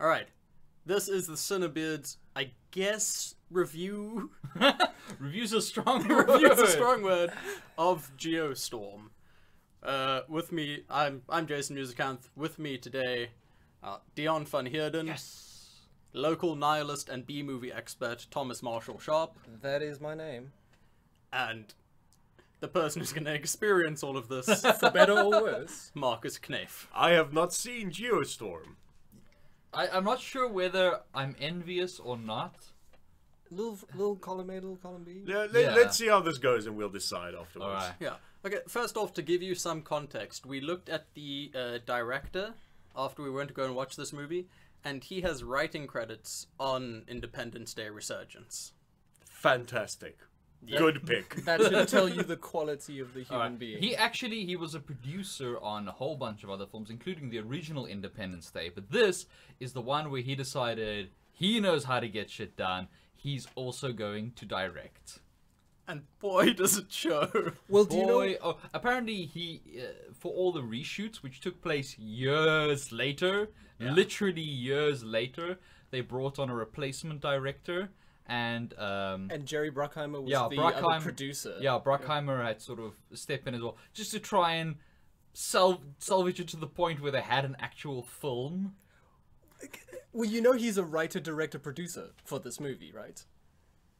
Alright, this is the CineBeards, I guess, review... Review's a strong word. Review's a strong word, of Geostorm. With me, I'm Jason Musicanth. With me today, Deon van Heerden. Yes. Local nihilist and B-movie expert, Thomas Marshall Sharp. That is my name. And the person who's going to experience all of this, For better or worse. Markus Kneif. I have not seen Geostorm. I'm not sure whether I'm envious or not. Little column A, little column B. Let's see how this goes and we'll decide afterwards. Alright. Yeah. Okay, first off, to give you some context, we looked at the director after we went to go and watch this movie, and he has writing credits on Independence Day Resurgence. Fantastic. Yeah. Good pick. That should tell you the quality of the human Alright. being. He was a producer on a whole bunch of other films, including the original Independence Day. But this is the one where he decided he knows how to get shit done. He's also going to direct. And boy, does it show. Well, do you know... Oh, apparently he, for all the reshoots, which took place years later, literally years later, they brought on a replacement director. And Jerry Bruckheimer was the other producer. Yeah, Bruckheimer had sort of stepped in as well, just to try and salvage it to the point where they had an actual film. Well, you know he's a writer, director, producer for this movie, right?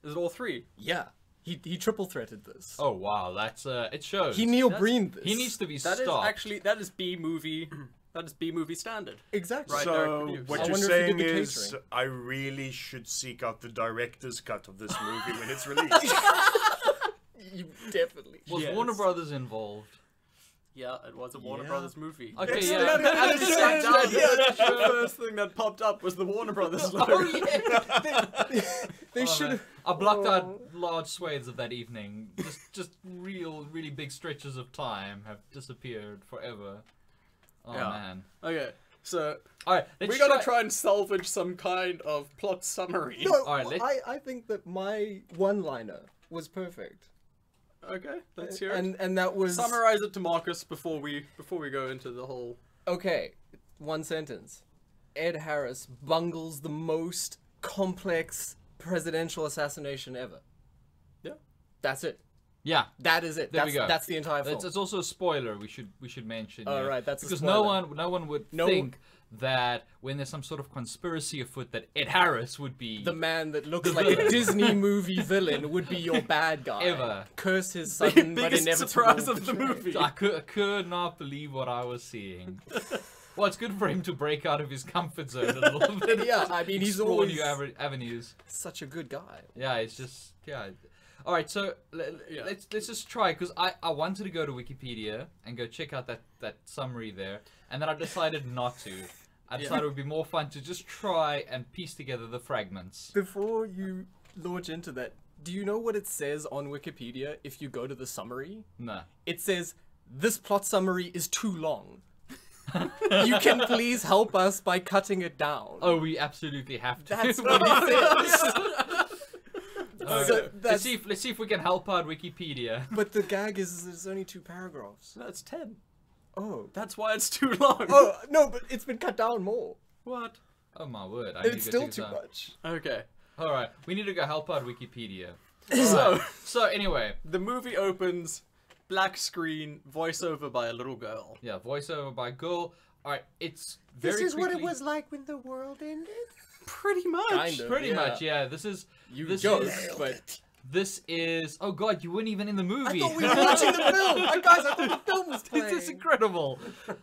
Is it all three? Yeah. He triple-threated this. Oh wow, that's it shows. He Neil Breened this. He needs to be That stopped. that is B-movie... That is B-movie standard. Exactly. Right. So what I you're wonder if he saying did the is catering. I really should seek out the director's cut of this movie when it's released. You definitely. Was Yes. Warner Brothers involved? Yeah, it was a Warner Yeah. Brothers movie. Okay, It's yeah. The first thing that popped up was the Warner Brothers logo. Oh yeah. They should have... I blocked out large swathes of that evening. Just really big stretches of time have disappeared forever. Oh Yeah. man. Okay, so All right, we gotta try and salvage some kind of plot summary. No, Alright, I think that my one-liner was perfect. Okay, let's hear it. And that was... Summarize it to Marcus before we go into the whole... Okay, one sentence. Ed Harris bungles the most complex presidential assassination ever. Yeah. That's it. Yeah. That is it. There we go. That's the entire film. It's also a spoiler. We should mention. Oh, here. right, that's a because spoiler. no one would think that when there's some sort of conspiracy afoot that Ed Harris would be The man that looks like a Disney movie villain would be your bad guy. Ever. Curse his The sudden but biggest inevitable surprise of the betrayal. movie. I could not believe what I was seeing. Well, it's good for him to break out of his comfort zone a little bit. Yeah, I mean, he's explore always new avenues. such a good guy. Yeah, it's just All right, so let's just try, because I wanted to go to Wikipedia and go check out that summary there, and then I decided not to. I decided it would be more fun to just try and piece together the fragments. Before you launch into that, do you know what it says on Wikipedia if you go to the summary? No. It says, "This plot summary is too long. You can please help us by cutting it down." Oh, we absolutely have to. That's what it says. So let's see if we can help out Wikipedia. But the gag is there's only 2 paragraphs. That's 10. Oh. That's why it's too long. Oh, no, but it's been cut down more. What? Oh my word! I It's need to go still check too this out. much. Okay. All right, we need to go help out Wikipedia. So, So anyway, the movie opens, black screen, voiceover by a little girl. yeah, voiceover by girl. All right, it's very quickly- like when the world ended? Pretty much. Kind of. Pretty Yeah. much, yeah. This is This is... Oh god, you weren't even in the movie. I thought we were watching the film! Guys, I thought the film was playing! This is incredible.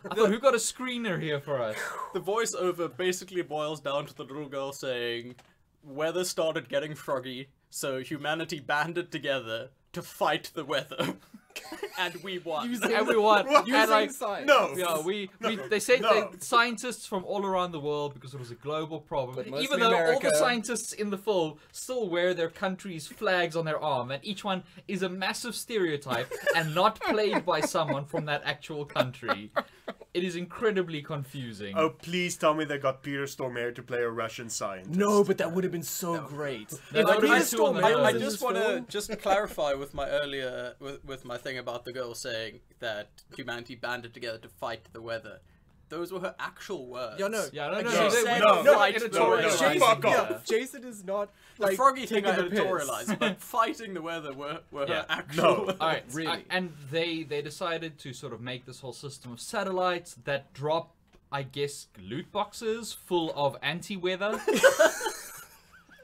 I thought, who got a screener here for us? The voiceover basically boils down to the little girl saying, weather started getting froggy, so humanity banded together to fight the weather. And we won. Everyone, and like, science. No. yeah, they say No. scientists from all around the world, because it was a global problem. But Even mostly though all America. the scientists in the film still wear their country's flags on their arm, and each one is a massive stereotype and not played by someone from that actual country. It is incredibly confusing. Oh, please tell me they got Peter Stormare to play a Russian scientist. No, but that would have been so great. No, If that would've Peter been too on the Stormare nose. was I in just this want to film- just clarify with my earlier with my thing about the girl saying that humanity banded together to fight the weather. Those were her actual words. Yeah, no. Yeah, no, Like, no, she no, said no, fight the editorializing. weather. Jason- fuck off. Yeah, Jason is not The like froggy thing I taking the piss. editorialized, but fighting the weather were Yeah. her actual No. words. All right, Really? and they decided to sort of make this whole system of satellites that drop, I guess, loot boxes full of anti-weather.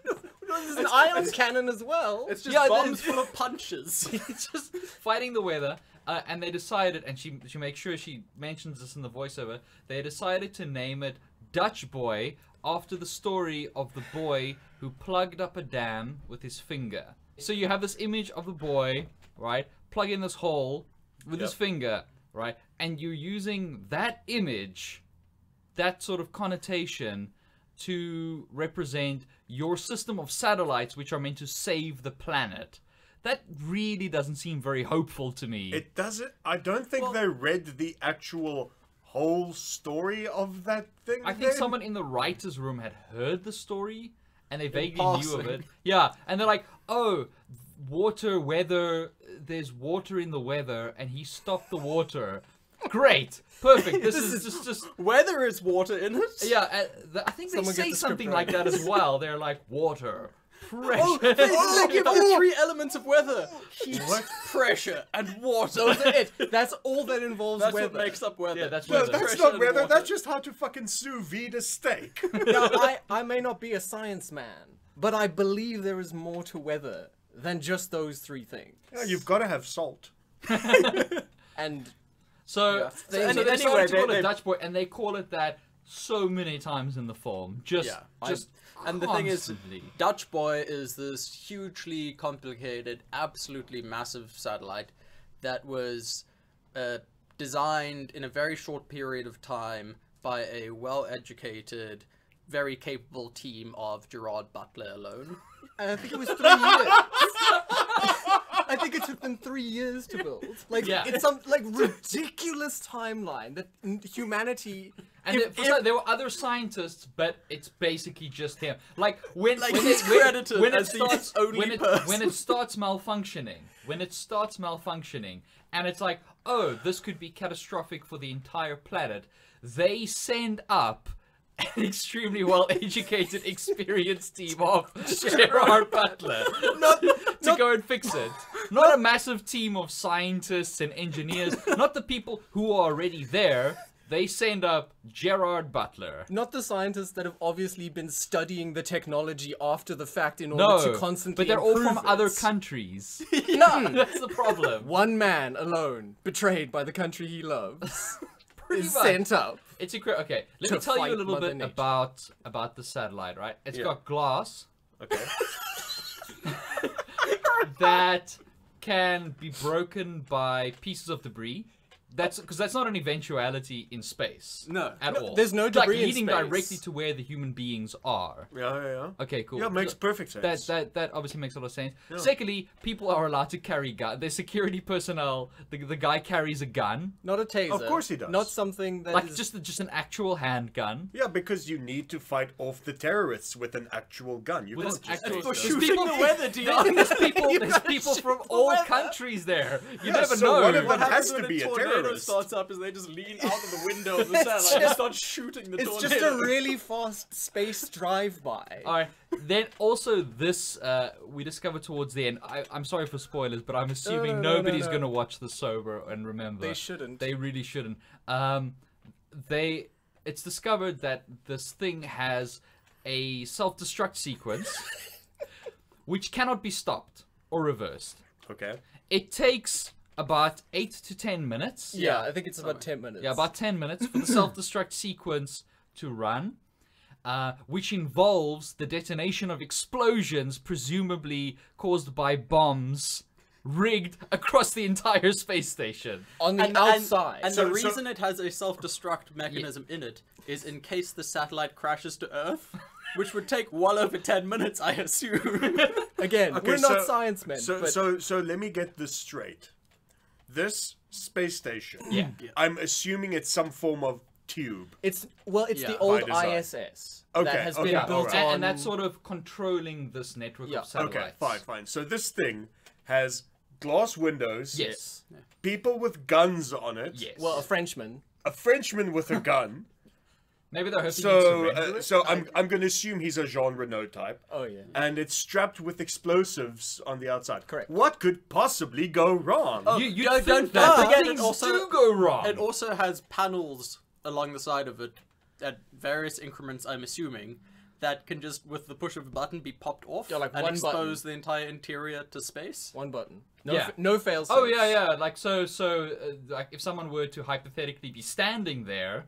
There's an ion cannon as well. It's just Yeah, bombs full of punches. It's just fighting the weather. And they decided, and she makes sure she mentions this in the voiceover, they decided to name it Dutch Boy after the story of the boy who plugged up a dam with his finger. So you have this image of the boy, right, plug in this hole with his finger, right, and you're using that image, that sort of connotation, to represent your system of satellites which are meant to save the planet. That really doesn't seem very hopeful to me. It doesn't. I don't think they read the actual whole story of that thing. I think then. someone in the writer's room had heard the story and they vaguely knew of passing. it. Yeah, and they're like, oh, water, weather, there's water in the weather, and he stopped the water. Great, perfect. This is just Weather is water in it. yeah. I think they Someone get say the script something right. like that as well. They're like water, pressure. Oh, they give the three elements of weather: heat, pressure, and water. Those are it. That's all that involves That's weather. what makes up weather. Yeah, that's No, weather. that's Pressure not and weather. water. That's just how to fucking sous vide a steak. Now, I may not be a science man, but I believe there is more to weather than just those three things. Yeah, you've got to have salt. And So, Yeah. so they Anyway, decided to call it they- Dutch Boy, and they call it that so many times in the film. Just And the thing is, constantly. Dutch Boy is this hugely complicated, absolutely massive satellite that was designed in a very short period of time by a well-educated, very capable team of Gerard Butler alone. I think it was 3 years. I think it took them 3 years to build. Like Yeah. it's some like ridiculous timeline that humanity. And there were other scientists, but it's basically just him. Like when he's credited when it as the starts only when it person. starts malfunctioning, and it's like, oh, this could be catastrophic for the entire planet. They send up an extremely well-educated, experienced team of Gerard Butler to go and fix it. Not a massive team of scientists and engineers. Not the people who are already there. They send up Gerard Butler. Not the scientists that have obviously been studying the technology after the fact in order No, to constantly but they're all from improve other it. countries. No, That's the problem. one man alone, betrayed by the country he loves, Pretty is much. sent up. It's incredible. Okay, let To me tell you a fight little Mother bit Nature. about the satellite. Right, it's Yeah. got glass Okay. that can be broken by pieces of debris. That's because that's not an eventuality in space. No. at all. there's no It's like debris in leading space. directly to where the human beings are. Yeah. Okay, cool. Yeah, it makes perfect sense. That obviously makes a lot of sense. Secondly, people are allowed to carry guns. There's security personnel. The guy carries a gun, Not a taser. Of course he does. Not something that like is- just an actual handgun. Yeah, because you need to fight off the terrorists with an actual gun. You With can't an just actual- take For There's shooting people- the weather, Deon. There's people from all countries there. You Yeah, never so know. one of What them happens has to when be a a tornado terrorist. starts up is they just lean out of the window of the satellite and start shooting the It's tornado. just a really fast space drive-by. All right. Then also this we discovered towards the end. I'm sorry for spoilers, but I'm assuming no, nobody's no. gonna watch the sober and remember. They shouldn't. They really shouldn't. It's discovered that this thing has a self-destruct sequence, which cannot be stopped or reversed. Okay. It takes about 8 to 10 minutes. Yeah, I think it's about 10 minutes. Yeah, about 10 minutes for the self-destruct sequence to run, which involves the detonation of explosions, presumably caused by bombs rigged across the entire space station. on the outside. And So- the reason it has a self-destruct mechanism in it is in case the satellite crashes to Earth, which would take well over 10 minutes, I assume. Again, Okay, we're not so- science men. So, but so let me get this straight. This space station. Yeah. I'm assuming it's some form of tube. it's the Yeah. old By design. ISS Okay, that has okay, been built alright. on. And that's sort of controlling this network Yeah. of satellites. Okay, fine. So this thing has glass windows. Yes. People with guns on it. Yes. well, a Frenchman. a Frenchman with a gun. Maybe they're hoping So I'm going to assume he's a Jean Renault type. Oh yeah. And it's strapped with explosives on the outside. Correct. What could possibly go wrong? You don't think that, but forget things it also- do go wrong. It also has panels along the side of it at various increments, I'm assuming, that can just, with the push of a button, be popped off Yeah, like and one expose button. the entire interior to space. One button. No, Yeah. no fail. Oh yeah. Like like if someone were to hypothetically be standing there,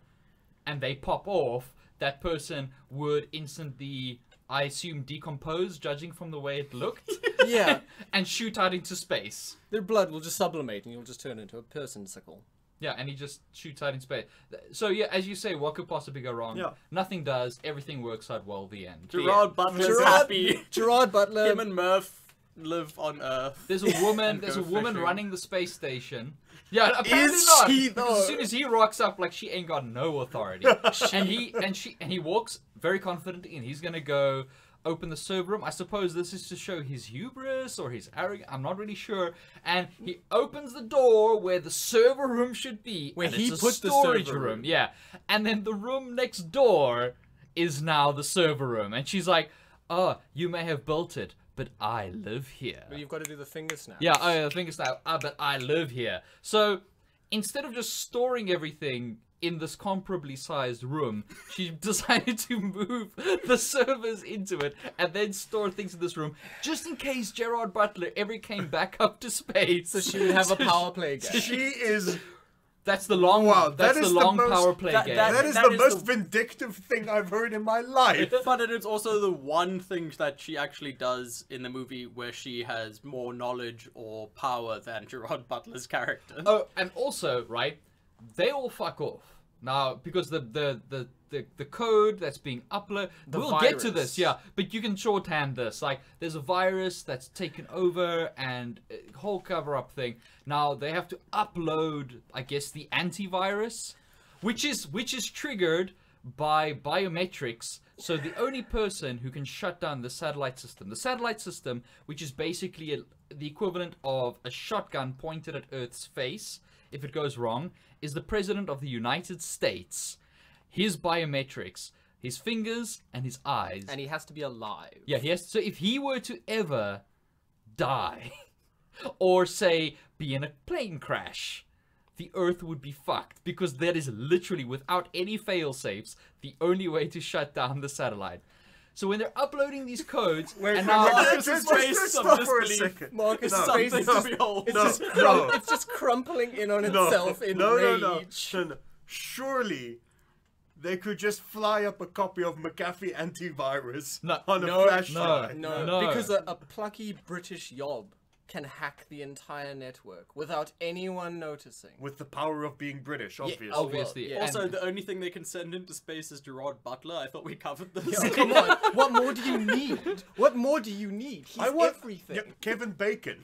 and they pop off, that person would instantly, I assume, decompose, judging from the way it looked. Yeah. And shoot out into space. Their blood will just sublimate, and you'll just turn into a person sickle. Yeah, and he just shoots out in space. So yeah, as you say, what could possibly go wrong? Yeah. Nothing does. Everything works out well. The end. Gerard Butler's Gerard- happy. Gerard Butler. Him and Murph live on Earth. There's a woman. And There's a go woman fishing. running the space station. Yeah, apparently Is not. she, Because though? as soon as he rocks up, like she ain't got no authority, and he walks very confidently, and he's gonna go open the server room. I suppose this is to show his hubris or his arrogance. I'm not really sure. And he opens the door where the server room should be, Where and he it's a put the storage server room. Yeah, and then the room next door is now the server room, and she's like, "Oh, you may have built it, but I live here." But you've got to do the finger snap. Yeah, I think it's that. But I live here. So instead of just storing everything in this comparably sized room, she decided to move the servers into it and then store things in this room just in case Gerard Butler ever came back up to space. So she would have a power play game. She is... That's the long. Wow, that's that the is the long most- power play game. That is That the is most the- vindictive thing I've heard in my life. But it is also the one thing that she actually does in the movie where she has more knowledge or power than Gerard Butler's character. Oh, and also, right, they all fuck off now because the code that's being uploaded. We'll get to virus. this, yeah, but you can shorthand this. Like, there's a virus that's taken over and a whole cover-up thing. Now they have to upload, I guess, the antivirus, which is triggered by biometrics. So the only person who can shut down the satellite system, which is basically the equivalent of a shotgun pointed at Earth's face, if it goes wrong, is the President of the United States. His biometrics, his fingers and his eyes. And he has to be alive. Yeah, he has. So if he were to ever die, or say be in a plane crash, the Earth would be fucked, because that is literally, without any fail-safes, the only way to shut down the satellite. So when they're uploading these codes, and now Markus's face stop of for a disbelief. second. Marcus' No, face is Something just, to behold. it's just crumpling in on itself in rage. No. Surely they could just fly up a copy of McAfee antivirus on a flash drive. No, because a plucky British yob can hack the entire network without anyone noticing. With the power of being British, obviously. obviously, yeah. Also, the only thing they can send into space is Gerard Butler. I thought we covered this. Yeah, come on, what more do you need? What more do you need? He's I want everything. Yeah, Kevin Bacon.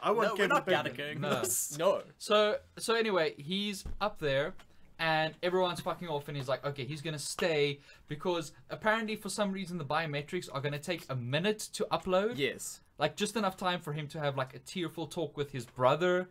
I want No, we're Kevin not Bacon. Gattaking No. this. No. So anyway, he's up there, and everyone's fucking off, and he's like, okay, he's gonna stay, because apparently for some reason the biometrics are gonna take a minute to upload. Yes. Like, just enough time for him to have, like, a tearful talk with his brother.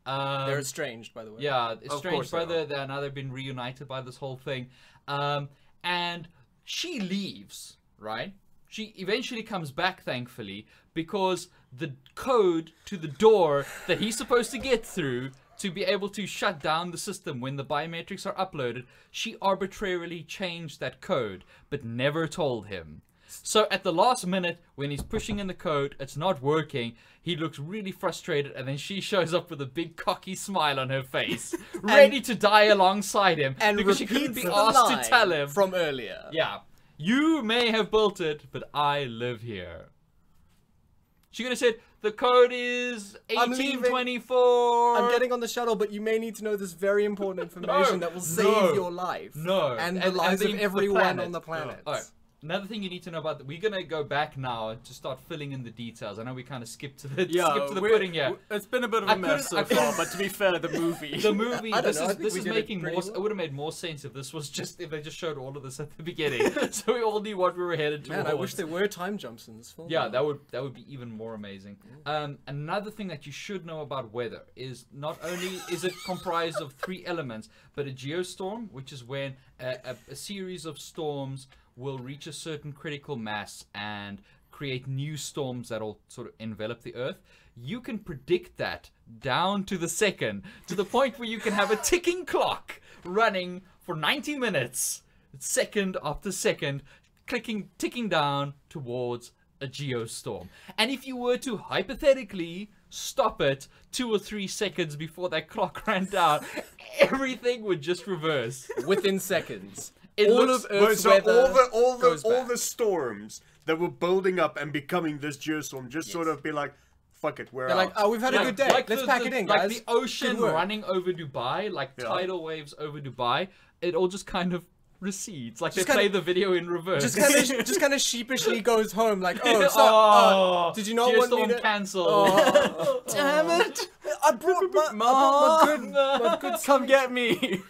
They're estranged, by the way. Yeah, course estranged they brother. They're now they've been reunited by this whole thing. And she leaves, right? She eventually comes back, thankfully, because the code to the door that he's supposed to get through to be able to shut down the system when the biometrics are uploaded, she arbitrarily changed that code, but never told him. So at the last minute, when he's pushing in the code, it's not working, he looks really frustrated, and then she shows up with a big cocky smile on her face, ready to die alongside him, And because she couldn't repeats be the asked line to tell him. from earlier. Yeah, you may have built it, but I live here. She could have said, the code is I'm leaving. 1824. I'm getting on the shuttle, but you may need to know this very important information that will save your life. No. And the lives the of everyone planet. on the planet. Alright. another thing you need to know about that, we're gonna go back now to start filling in the details. I know we kind of skipped to the pudding here. It's been a bit of a mess so far, but to be fair, the movie. This is making more. It would have made more sense if this was just if they just showed all of this at the beginning, so we all knew what we were headed towards. Man, I wish there were time jumps in this film. Yeah, that would be even more amazing. Another thing that you should know about weather is not only is it comprised of 3 elements, but a geostorm, which is when a series of storms will reach a certain critical mass and create new storms that'll sort of envelop the Earth. You can predict that down to the second, to the point where you can have a ticking clock running for 90 minutes, second after second, ticking down towards a geostorm. And if you were to hypothetically stop it 2 or 3 seconds before that clock ran down, everything would just reverse within seconds. All the storms that were building up and becoming this geostorm just sort of be like, fuck it, we're out. They're like, oh, we've had a good day. Let's pack it in, guys. Like the ocean running over Dubai, like tidal waves over Dubai, it all just kind of recedes. Like they play the video in reverse. Just kind of sheepishly goes home. Like, oh, did you not want me to cancel? Oh, damn it! I brought my good. Come get me.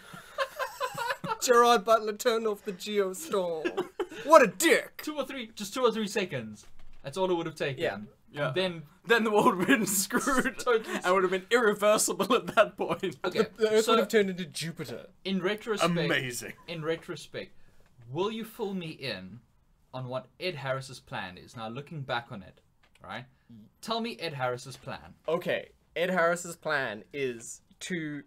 Gerard Butler turned off the Geostorm. What a dick! 2 or 3 seconds. That's all it would have taken. Yeah. And then the world would have been screwed. And would have been irreversible at that point. Okay. The Earth would have turned into Jupiter. In retrospect, amazing. In retrospect, will you fill me in on what Ed Harris's plan is? Now, looking back on it, right? Tell me Ed Harris's plan. Okay, Ed Harris's plan is to.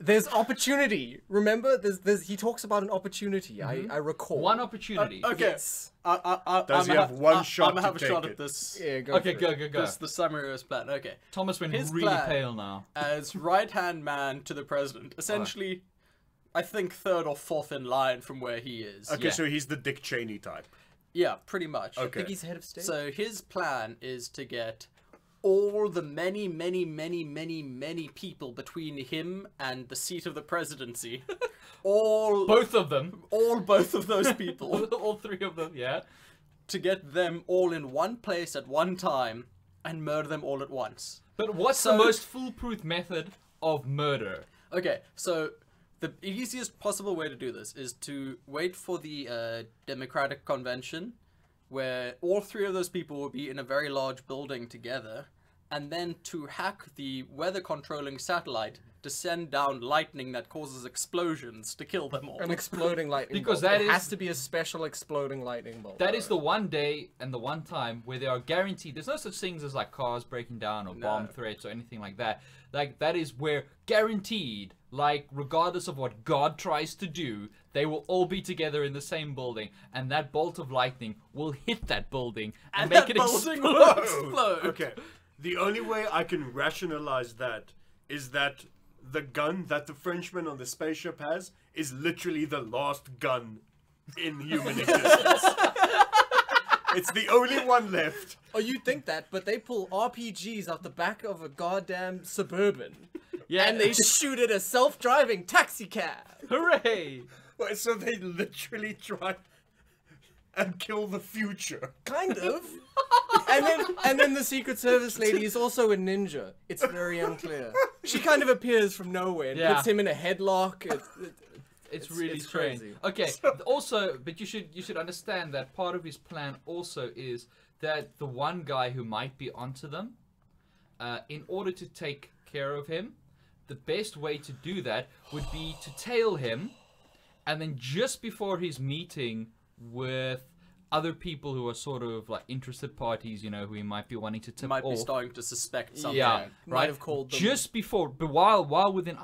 There's opportunity. Remember, he talks about an opportunity. I recall one opportunity. Okay. Yes. Does he have one shot? I'm gonna have a shot it? at this. Yeah, go. Okay, for go. This is the summary of his plan. Okay. Thomas went His really plan pale now. As right-hand man to the president, essentially, I think 3rd or 4th in line from where he is. Okay, so he's the Dick Cheney type. Yeah, pretty much. I Okay. think he's head of state. So his plan is to get all the many people between him and the seat of the presidency. Both of them. Both of those people. All 3 of them, yeah. To get them all in one place at one time and murder them all at once. But what's the most foolproof method of murder? Okay, so the easiest possible way to do this is to wait for the Democratic Convention, where all 3 of those people will be in a very large building together, and then to hack the weather controlling satellite to send down lightning that causes explosions to kill them all. An exploding lightning Because bolt. that it is- has to be a special exploding lightning bolt. That is the one day and the one time where they are guaranteed. There's no such things as like cars breaking down or bomb threats or anything like that. Like that is where guaranteed, like regardless of what God tries to do, they will all be together in the same building, and that bolt of lightning will hit that building and make it building explode. will explode. Okay. The only way I can rationalize that is that the gun that the Frenchman on the spaceship has is literally the last gun in human existence. It's the only one left. Oh, you think that, but they pull RPGs out the back of a goddamn Suburban. Yeah, And they shoot at a self-driving taxi cab. hooray! Wait, so they literally try and kill the future. Kind of. and then the Secret Service lady is also a ninja. It's very unclear. She kind of appears from nowhere and puts him in a headlock. It's really it's strange. crazy. Okay, also, but you should understand that part of his plan also is that the one guy who might be onto them, in order to take care of him, the best way to do that would be to tail him, and then just before his meeting with other people who are sort of like interested parties, you know, who he might be wanting to tip Might be off. starting to suspect something. Yeah, Might right. have called them. Just before, but while within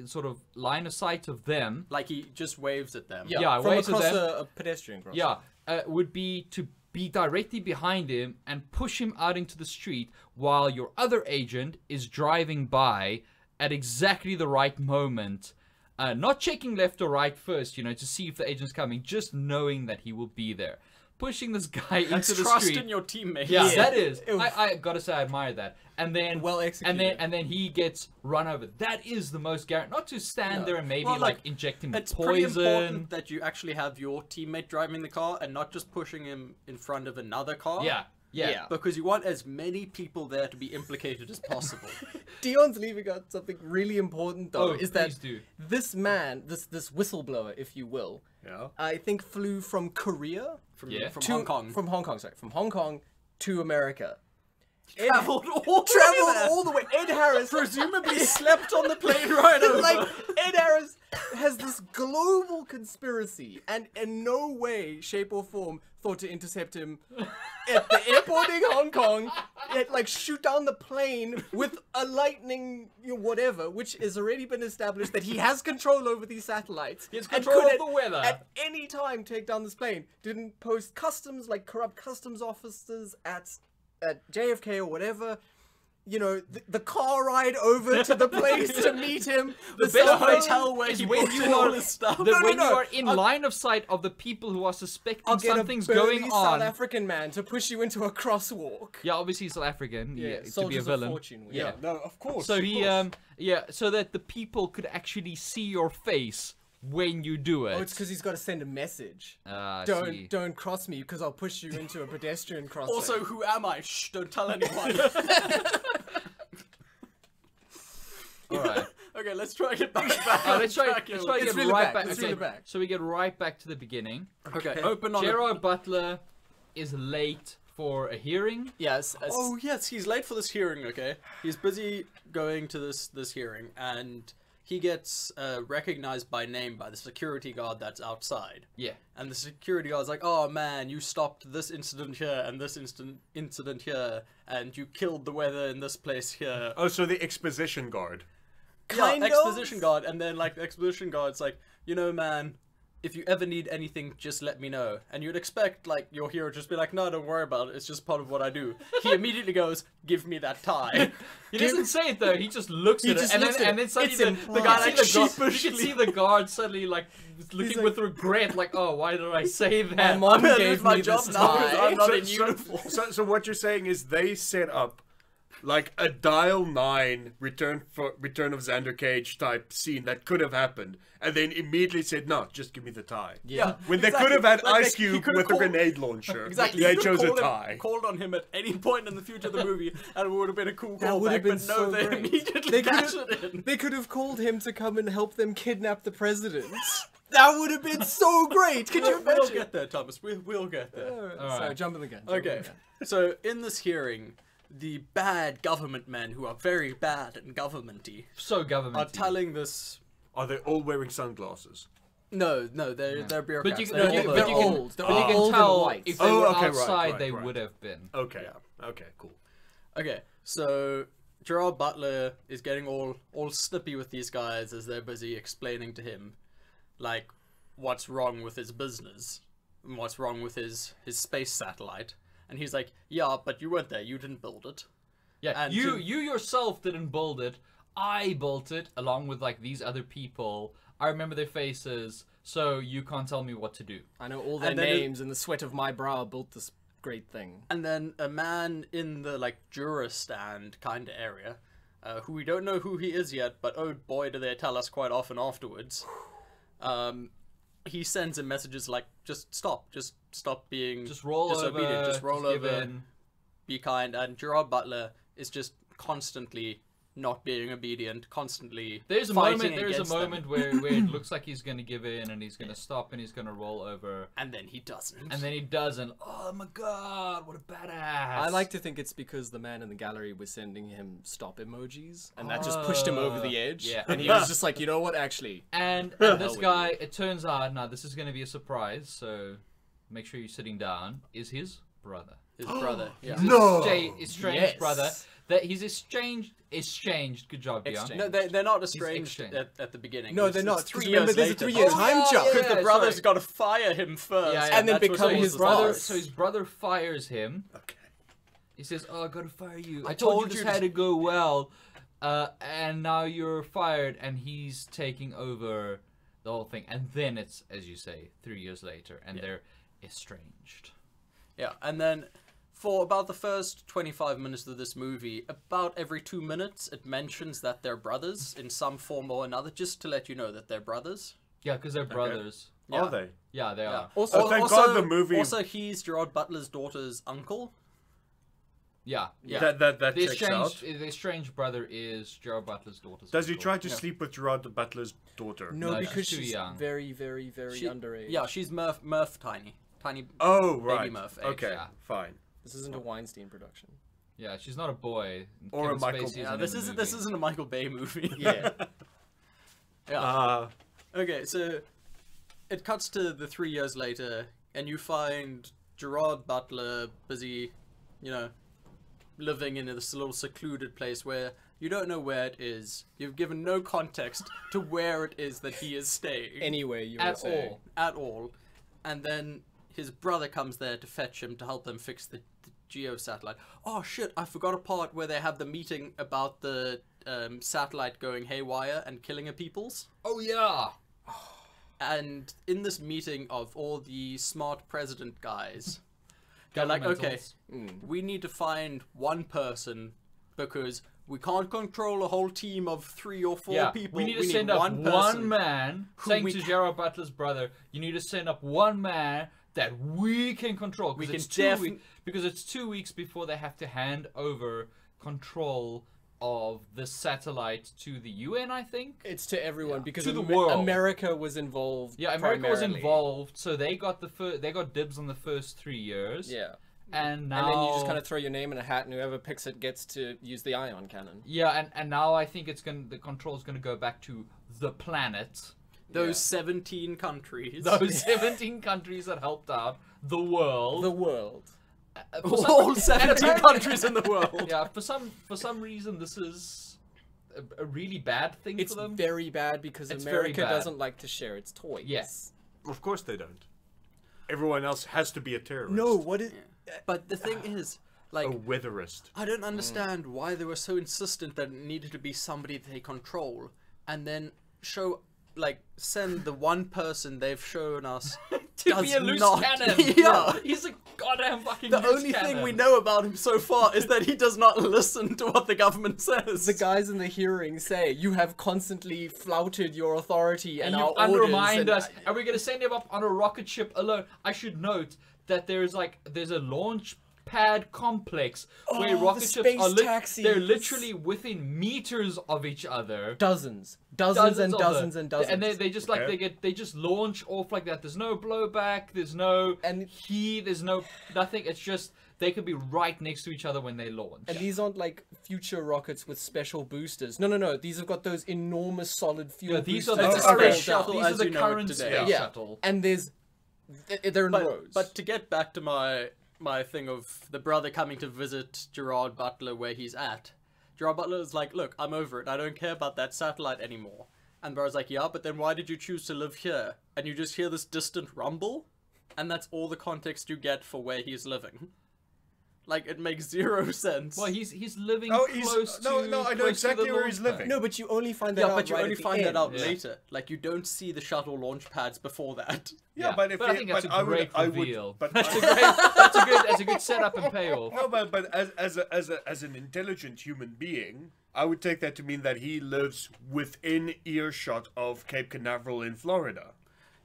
sort of line of sight of them. Like he just waves at them. Yeah, from waves at across them. a pedestrian crossing. Yeah, would be to be directly behind him and push him out into the street while your other agent is driving by at exactly the right moment. Not checking left or right first, you know, to see if the agent's coming, just knowing that he will be there. pushing this guy That's into the trust street. in your teammates. Yeah, Yeah. that is. Oof. I gotta say, I admire that. And then, Well executed. and then he gets run over. That is the most guaranteed. Not to stand No. there and maybe Well, like like, inject him with It's pretty poison. important that you actually have your teammate driving the car and not just pushing him in front of another car. Yeah. Yeah. Because you want as many people there to be implicated as possible. Deon's leaving out something really important though, Oh, is that please do. this man, this whistleblower, if you will, Yeah. I think flew from Korea From, Yeah. from to Hong Kong. From Hong Kong, sorry, from Hong Kong to America. Traveled all Traveled all the way. Ed Harris Presumably slept on the plane right over. like Ed Harris has this global conspiracy and in no way, shape or form thought to intercept him at the airport in Hong Kong, yet like shoot down the plane with a lightning whatever, which has already been established that he has control over these satellites. He has and control could of the weather. At any time take down this plane. Didn't post customs, like corrupt customs officers at JFK or whatever. You know, the car ride over to the place to meet him. The best cell phone- hotel where is he when puts you in all are- his stuff. When no. you are in line of sight of the people who are suspecting I'll get something's a burly going South on. African man to push you into a crosswalk. Yeah, obviously he's South African. Yeah, to be a Soldiers of villain. Fortune. Yeah. No, of course. So of he, course. so that the people could actually see your face when you do it. Oh, it's because he's got to send a message. I see. Don't cross me because I'll push you into a pedestrian crossing. Also, who am I? Shh, don't tell anyone. All right. Okay, let's try and get back. Let's try Let's to get reel it right back, back. let's Okay, reel it back. so we get right back to the beginning. Okay, open on. Gerard Butler is late for a hearing. yes. Oh yes, he's late for this hearing. Okay, he's busy going to this hearing, and he gets recognized by name by the security guard that's outside. Yeah. And the security guard's like, "Oh man, you stopped this incident here and this incident here, and you killed the weather in this place here." Oh, so the exposition guard. Kind yeah, of. exposition guard, and then like the exposition guard's like, "You know, man, if you ever need anything, just let me know." And you'd expect like your hero just be like, "No, don't worry about it. It's just part of what I do." He immediately goes, "Give me that tie." He doesn't say it though. He just looks He at just it, and looks then at and it. then suddenly It's the implied. guy Like, like you sheepishly. can see the guard suddenly like looking like- with regret, like, "Oh, why did I say My that?" mom I'm gonna gave lose my me job this now 'cause tie. I'm not in uniform. So what you're saying is they set up like a dial 9 return of Xander Cage type scene that could have happened, and then immediately said, "No, just give me the tie." Yeah. When they Exactly. could have had Like, Ice he Cube could've with called- a grenade launcher. Exactly. They you chose a could've tie. called on him at any point in the future of the movie, and it would have been a cool That would have callback. been But no, so they great. immediately They could dash have, it in. they could have called him to come and help them kidnap the president. That would have been so great. Could you We'll imagine? get there, Thomas. We'll get there. Alright, All sorry, right. jumping the gun. Okay, so in this hearing, the bad government men who are very bad and governmenty So are government. telling this. Are they all wearing sunglasses? No, they're bureaucrats. But you, They're but you, all but the- you they're can, old. They're but you all can old and tell white. if they Oh, were okay, right, outside, right, they right. would have been. Okay. Yeah. Okay, cool. Okay, so Gerard Butler is getting all snippy with these guys as they're busy explaining to him, like, what's wrong with his business and what's wrong with his space satellite. And he's like, "Yeah, but you weren't there. You didn't build it." Yeah, And you to- you yourself didn't build it. I built it along with like these other people. I remember their faces, so you can't tell me what to do. I know all their And then it- names, and the sweat of my brow built this great thing. And then a man in the like juror stand kind of area, who we don't know who he is yet, but oh boy, do they tell us quite often afterwards. He sends him messages like, just stop being Just roll disobedient, over. just roll give over, in. be kind. And Gerard Butler is just constantly not being obedient, constantly There's a fighting moment. There's a against them. moment where it looks like he's gonna give in and he's gonna stop and he's gonna roll over, And then he doesn't. and then he doesn't. Oh my god, what a badass! I like to think it's because the man in the gallery was sending him stop emojis, and that just pushed him over the edge. yeah. And he was just like, you know what, actually. And hell this with guy, it turns out, now this is gonna be a surprise, so make sure you're sitting down. Is his brother? His brother. Yeah. No! Estranged Yes. brother. That he's estranged. Good job, Dion. Exchanged. No, they're not estranged exchanged. at the beginning. No, they're not. 3 Remember, years there's a later. 3-year Oh, time yeah, jump. yeah, Because the yeah, brother's sorry. got to fire him first. Yeah, yeah. And then that's what become it his was. brother. So his brother fires him. Okay. He says, "Oh, I gotta fire you. I told told you you this to- had to go well, and now you're fired." And he's taking over the whole thing. And then it's, as you say, 3 years later, and they're estranged. Yeah, and then for about the first 25 minutes of this movie, about every 2 minutes, it mentions that they're brothers in some form or another, just to let you know that they're brothers. Yeah, because they're brothers. Yeah. Are they? Yeah, they are. Also, thank God the movie. Also, he's Gerard Butler's daughter's uncle. Yeah. Yeah. That The checks out. estranged brother is Gerard Butler's daughter's Does he uncle. try to sleep with Gerard Butler's daughter? no, No, because she's too she's young. very, very, very She- underage. Yeah, she's Murph tiny. Oh, Baby right. Murph age, Okay, yeah. fine. This isn't a Weinstein production. Yeah, she's not a boy. Or a Kevin Michael- Spacey Yeah, in this the isn't movie. a Michael Bay movie. Yeah. Yeah. Okay, so it cuts to the 3 years later, and you find Gerard Butler busy, living in this little secluded place where you don't know where it is. You've given no context to where it is that he is staying. Anyway, you would At say. all. At all. And then his brother comes there to fetch him to help them fix the Geo satellite. Oh shit, I forgot a part where they have the meeting about the satellite going haywire and killing a peoples. Oh yeah. And in this meeting of all the smart president guys, they're like, okay, Governmentals. we need to find one person because we can't control a whole team of 3 or 4 people. We need to send up one one person. man, who saying we to ca- Gerard Butler's brother, you need to send up one man that we can control. We Because can because it's 2 weeks before they have to hand over control of the satellite to the UN, I think. It's to everyone Yeah. because To the world. America was involved. Yeah, America was primarily. involved, so they got they got dibs on the first 3 years. Yeah. And now And then you just kind of throw your name in a hat, and whoever picks it gets to use the ion cannon. Yeah, and now I think the control's gonna go back to the planet. Those 17 countries. Those 17 countries that helped out the world. The world. For some- all 17 countries in the world. Yeah, for some reason this is a really bad thing It's for them. very bad because It's very America bad. doesn't like to share its toys. Yes. Of course they don't. Everyone else has to be a terrorist. No, what is... But the thing is, like, A weatherist. I don't understand why they were so insistent that it needed to be somebody they control, and then send the one person they've shown us To does be a loose not. cannon. Yeah. He's a goddamn fucking The loose only thing cannon. we know about him so far is that he does not listen to what the government says. The guys in the hearing say, you have constantly flouted your authority and And our you orders. undermined and us, and we're gonna send him up on a rocket ship alone. I should note that there's a launch pad complex where Oh, rocket the ships space are taxis. they're literally within meters of each other. Dozens and of them. dozens and dozens. And they just Okay. they just launch off like that. There's no blowback. There's no And- heat. There's no nothing. It's just they could be right next to each other when they launch. And these aren't like future rockets with special boosters. No. These have got those enormous solid fuel Yeah, these boosters. are the It's a that space roll shuttle down. These are as the you know it current today. space Yeah. shuttle. And they're in rows. But to get back to my thing of the brother coming to visit Gerard Butler where he's at, Gerard Butler is like, look, I'm over it. I don't care about that satellite anymore. And the brother's like, yeah, but then why did you choose to live here? And you just hear this distant rumble, and that's all the context you get for where he's living. Like, it makes 0 sense. Well, he's living Oh, close no, to no, I know close to exactly the where launch he's pad. living. no, but you only find that yeah, out but you right only at the find that end. out Yeah. later. Like, you don't see the shuttle launch pads before that. Yeah, but if I think that's a great reveal. But That's a good setup and payoff. no, but as an intelligent human being, I would take that to mean that he lives within earshot of Cape Canaveral in Florida.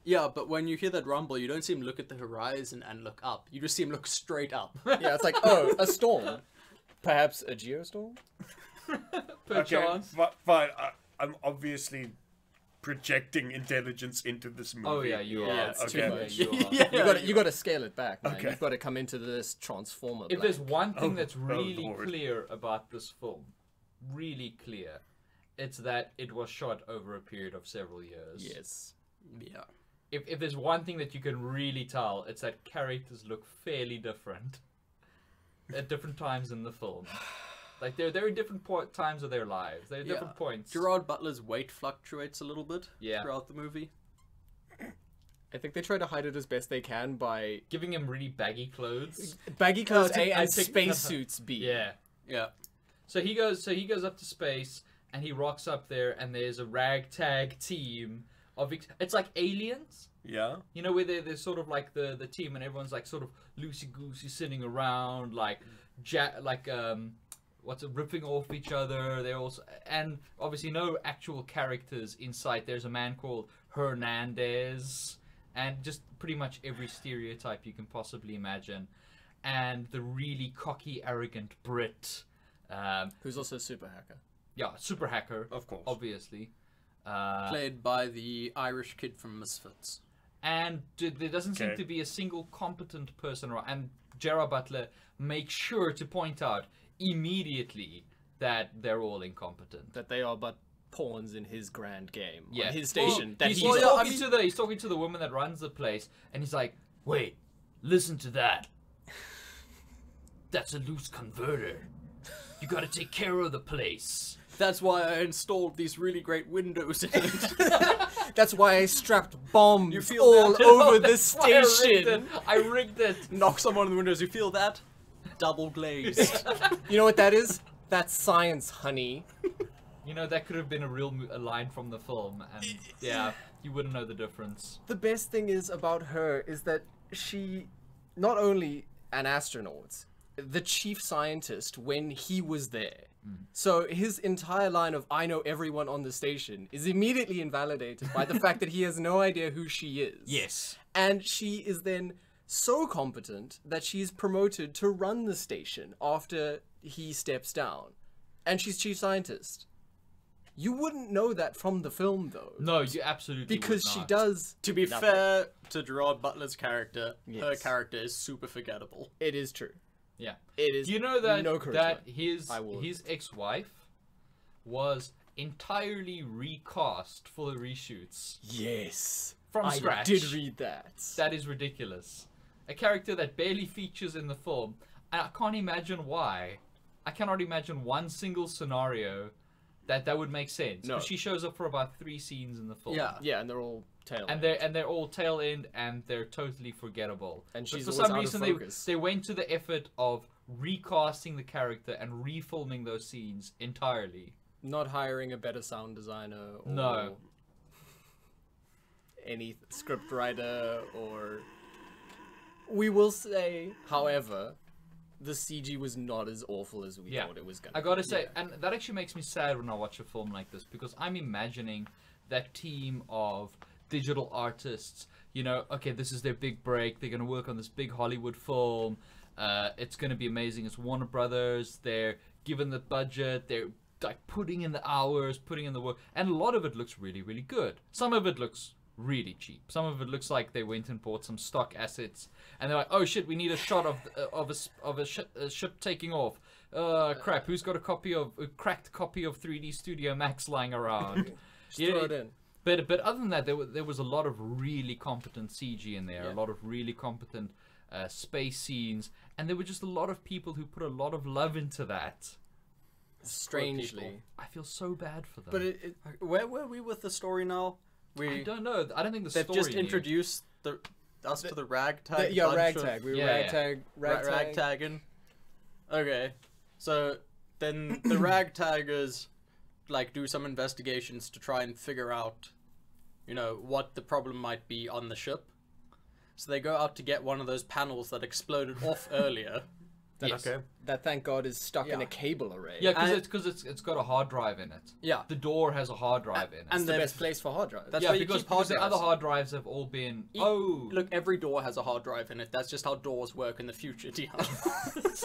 Yeah, but when you hear that rumble, you don't see him look at the horizon and look up. You just see him look straight up. Yeah, it's like, oh, a storm. Perhaps a geostorm? Perchance. Fine. I'm obviously projecting intelligence into this movie. Oh yeah, you are. Yeah, it's too Okay, much. you are. Yeah. You got to scale it back, man. Okay. You've got to come into this transformer. If blank. there's one thing Oh, that's oh, really Lord. clear about this film, really clear, it's that it was shot over a period of several years. Yes. Yeah. If there's one thing that you can really tell, it's that characters look fairly different at different times in the film. Like they're in different times of their lives. They're at different Yeah. points. Gerard Butler's weight fluctuates a little bit Yeah. throughout the movie. I think they try to hide it as best they can by Giving him really baggy clothes. baggy clothes to- A and and pick- spacesuits B. Yeah. Yeah. So he goes up to space and he rocks up there and there's a ragtag team of it's like aliens Yeah. You know, where they're sort of like the team and everyone's like sort of loosey-goosey sitting around, like, ripping off each other. They also, and obviously no actual characters in sight. There's a man called Hernandez, and just pretty much every stereotype you can possibly imagine. And the really cocky, arrogant Brit. Who's also a super hacker. Yeah, super hacker. Of course. Obviously. Played by the Irish kid from Misfits. And there doesn't seem to be a single competent person around. And Gerard Butler makes sure to point out immediately that they're all incompetent. That they are but pawns in his grand game. Yeah. On his station. Well, he's talking to the woman that runs the place, and he's like, wait, listen to that. That's a loose converter. You gotta take care of the place. That's why I installed these really great windows in it. That's why I strapped bombs You feel all that? over the That's why station. I rigged it. Knock someone on the windows. You feel that? Double glazed. You know what that is? That's science, honey. You know, that could have been a line from the film, and yeah, you wouldn't know the difference. The best thing is about her is that she, not only an astronaut, the chief scientist when he was there. So his entire line of "I know everyone on the station" is immediately invalidated by the fact that he has no idea who she is. Yes. And she is then so competent that she's promoted to run the station after he steps down. And she's chief scientist. You wouldn't know that from the film, though. No, you absolutely Because would she not. does To be nothing. fair to Gerard Butler's character, her Yes. character is super forgettable. It is true. Yeah. It is. Do you know that no charisma. that I will his ex-wife was entirely recast for the reshoots Yes. from I scratch? did read that. That is ridiculous. A character that barely features in the film, and I can't imagine why. I cannot imagine one single scenario that would make sense. No. 'Cause she shows up for about 3 scenes in the film. Yeah. Yeah, and they're all tail. And they're all tail end, and they're totally forgettable. And But she's for always some out of reason focus. they went to the effort of recasting the character and refilming those scenes entirely. not hiring a better sound designer or No. any script writer or. We will say, however, the CG was not as awful as we Yeah. thought it was going I gotta say, and that actually makes me sad when I watch a film like this, because I'm imagining that team of digital artists, you know, okay, this is their big break, they're gonna work on this big Hollywood film, it's gonna be amazing, it's Warner Brothers, they're given the budget, they're like putting in the hours, putting in the work, and a lot of it looks really, really good. Some of it looks really cheap. Some of it looks like they went and bought some stock assets, and they're like, "Oh shit, we need a shot of a ship taking off. Crap, who's got a cracked copy of 3D Studio Max lying around?" Just throw it in. But other than that, there was a lot of really competent CG in there, Yeah. a lot of really competent space scenes, and there were just a lot of people who put a lot of love into that. Strangely. I feel so bad for them. But Where were we with the story now? I don't know. I don't think the They've story just knew. introduced us to the ragtag. yeah, bunch of- ragtag. We were Yeah, ragtagging. Okay, so then the ragtaggers like do some investigations to try and figure out, you know, what the problem might be on the ship. So they go out to get one of those panels that exploded off earlier. Yes. Okay. That, thank God, is stuck in Yeah. a cable array. Yeah, And- because it's got a hard drive in it. Yeah, The door has a hard drive in it. It's and the then- best place for hard drives. That's yeah, why you because keep hard the other drives. hard drives have all been. E- Oh, Look, every door has a hard drive in it. That's just how doors work in the future, Deon.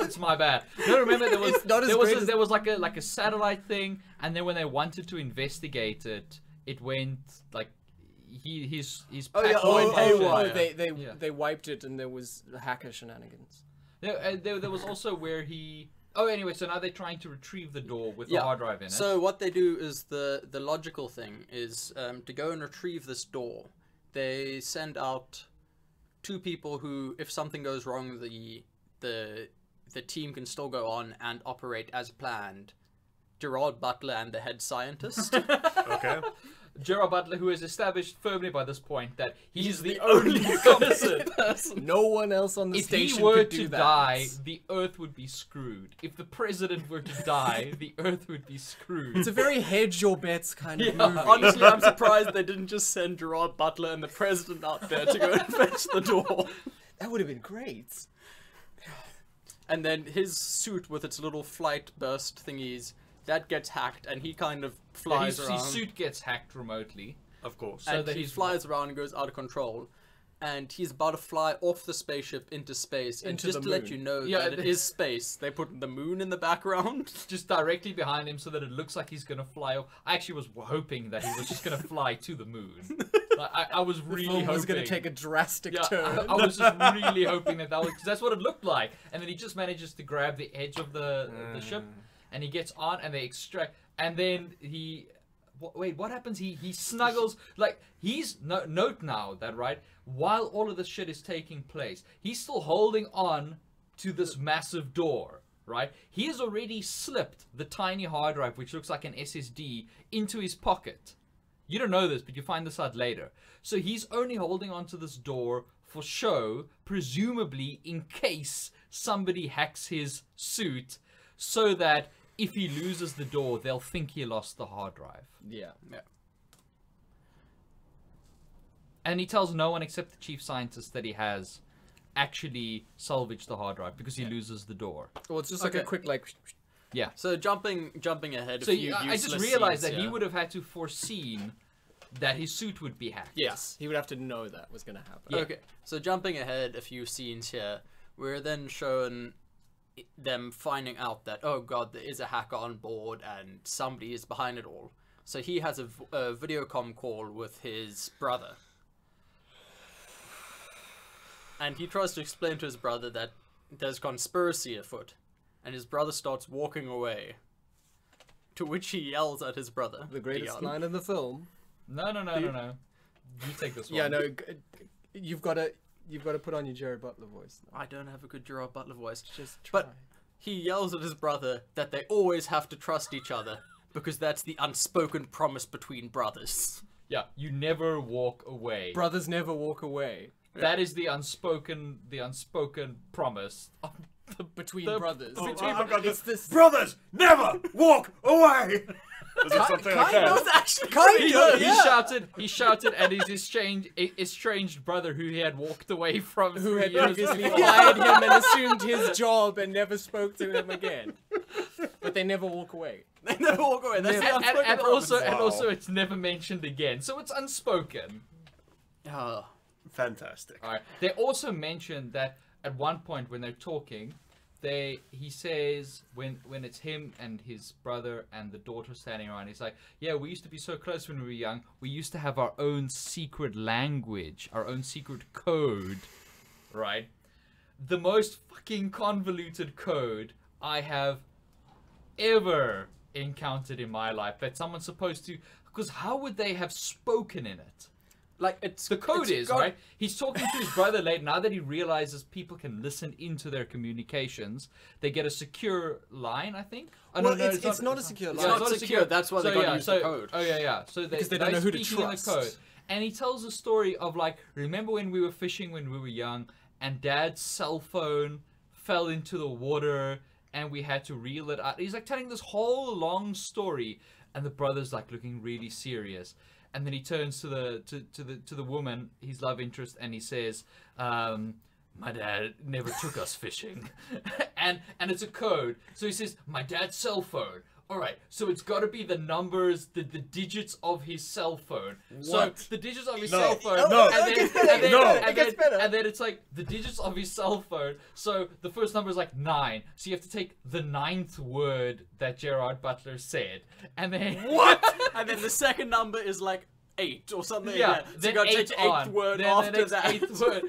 it's my bad. No, remember there was It's not as there was great a, as- there was like a satellite thing, and then when they wanted to investigate it, it went like his Oh, yeah, pack oh, went oh, haywire. yeah. They wiped it and there was hacker shenanigans. There was also where he. Oh, anyway, so now they're trying to retrieve the door with the Yeah. hard drive in it. So what they do is the logical thing is to go and retrieve this door. They send out 2 people who, if something goes wrong, the team can still go on and operate as planned. Gerard Butler and the head scientist. Okay. Gerard Butler, who has established firmly by this point that he's the only person. No one else on the If station he were could do to that. die, the Earth would be screwed. If the president were to die, the Earth would be screwed. It's a very hedge your bets kind of Yeah. movie. Honestly, I'm surprised they didn't just send Gerard Butler and the president out there to go and fetch the door. That would have been great. And then his suit with its little flight burst thingies, that gets hacked, and he kind of flies around. His suit gets hacked remotely. Of course. And that he he's- flies around and goes out of control. And he's about to fly off the spaceship into space. And Into just the to let moon. you know Yeah, that it is space, they put the moon in the background. Just directly behind him so that it looks like he's going to fly off. I actually was hoping that he was just going to fly to the moon. Like, I was really Film hoping. was going to take a drastic Yeah, turn. I was just really hoping that was, because that's what it looked like. And then he just manages to grab the edge of the ship, and he gets on, and they extract, and then he, wait, what happens? He snuggles, like, note now that, right, while all of this shit is taking place, he's still holding on to this massive door, right? He has already slipped the tiny hard drive, which looks like an SSD, into his pocket. You don't know this, but you find this out later. So he's only holding onto this door for show, presumably in case somebody hacks his suit, so that if he loses the door, they'll think he lost the hard drive. Yeah. And he tells no one except the chief scientist that he has actually salvaged the hard drive because he loses the door. Well, it's just like a Okay. quick, like, Yeah. So jumping ahead. So a few I just useless realized scenes, that he yeah. would have had to foreseen that his suit would be hacked. yes, he would have to know that was going to happen. Yeah. Okay, so jumping ahead a few scenes here, we're then shown them finding out that, oh god, there is a hacker on board and somebody is behind it all. So he has a video comm call with his brother. And he tries to explain to his brother that there's conspiracy afoot. And his brother starts walking away. To which he yells at his brother. The greatest Deon. line in the film. No. You take this one. Yeah, no, you've got to put on your Jared Butler voice. I don't have a good Gerard Butler voice. Just try. But he yells at his brother that they always have to trust each other. Because that's the unspoken promise between brothers. Yeah, you never walk away. Brothers never walk away. That is the unspoken promise. Between The- brothers. Oh, Between I've got it's this. this. Brothers, never walk away! Was it something like kind that? of. actually He shouted at his estranged brother who he had walked away from Who 3 had years previously before. fired him and assumed his job and never spoke to him again. But they never walk away. They never walk away. That's the unspoken And promise. also it's never mentioned again, so it's unspoken. Oh. Fantastic. All right. They also mentioned that at one point when they're talking, he says when it's him and his brother and the daughter standing around, he's like, yeah, we used to be so close when we were young. We used to have our own secret language, our own secret code, right? The most fucking convoluted code I have ever encountered in my life that someone's supposed to, because how would they have spoken in it? Like, it's... The code it's is, got- right? He's talking to his brother late. Now that he realizes people can listen into their communications, they get a secure line, I think. Oh, Well, no, it's not a secure It's line. not secure, that's why they gotta use the code. Oh, yeah. So Because they don't know who to speaking in the trust. code. And he tells a story of, like, remember when we were fishing when we were young, and Dad's cell phone fell into the water, and we had to reel it out. He's, like, telling this whole long story, and the brother's, like, looking really serious. And then he turns to the woman, his love interest, and he says, "My dad never took us fishing," and it's a code. So he says, "My dad's cell phone." All right, so it's got to be the numbers, the digits of his cell phone. So What? the digits of his No. cell phone. No. And It then, gets better, and then, No. and it gets then- better. and then it's like the digits of his cell phone. So the first number is like 9. So you have to take the 9th word that Gerard Butler said, and then What? And then the second number is like 8 or something. Yeah, like that. So then you gotta take 8 the 8th on, word then after the next that. 8th word,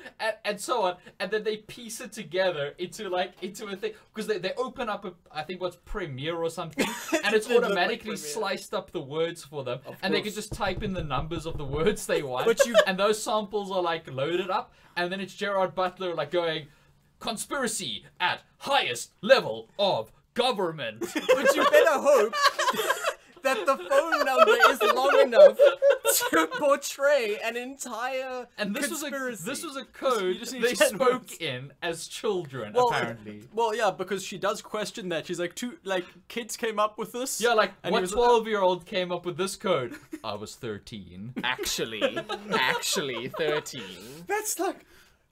and so on, and then they piece it together into a thing, because they open up I think what's Premiere or something, and it's It looked like automatically Premiere. sliced up the words for them, and they can course. just type in the numbers of the words they want, But you- and those samples are like loaded up, and then it's Gerard Butler like going, conspiracy at highest level of government. But you better hope that the phone number is long enough to portray an entire And this conspiracy. was a code just need they 10 spoke words. in as children, Well, apparently. Well, yeah, because she does question that. She's like, kids came up with this. Yeah, like, and what he was- 12-year-old came up with this code? I was 13. Actually 13. That's like,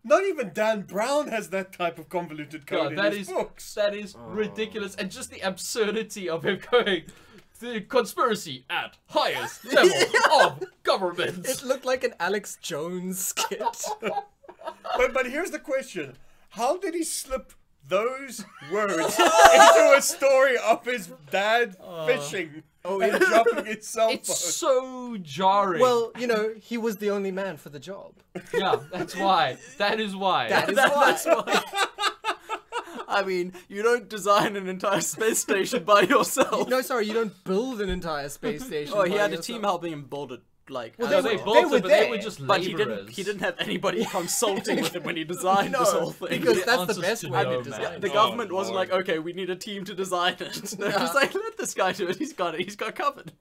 not even Dan Brown has that type of convoluted code God, in his books. that is ridiculous. And just the absurdity of him going, the conspiracy at highest level of government. It looked like an Alex Jones skit. But here's the question: how did he slip those words into a story of his dad fishing and dropping his cell phone? It's so jarring. Well, you know, he was the only man for the job. yeah, that's why. That is why. That is That's why. why. I mean, you don't design an entire space station by yourself. No, sorry, you don't build an entire space station. Oh, he by had a yourself. team helping him build it. Like, Well, as No, they were- well. built were it, but they there, were just But laborers. he didn't have anybody consulting with him when he designed No, this whole thing. because The that's the answers best to way no, to man. design. The Oh, government wasn't Lord. like, okay, we need a team to design it. They're just like, let this guy do it. He's got it. He's got it covered.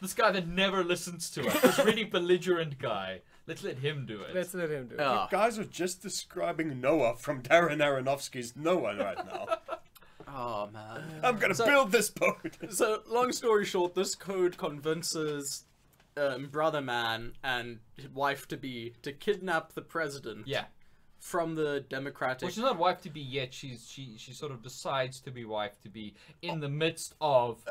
This guy that never listens to us. This really belligerent guy. Let's let him do it. Let's let him do it. Yeah. Guys are just describing Noah from Darren Aronofsky's Noah right now. Oh man. I'm gonna So- build this boat. So, long story short, this code convinces brother man and his wife to be to kidnap the president. Yeah. From the Democratic. Well, she's not wife to be yet. She sort of decides to be wife to be in the midst of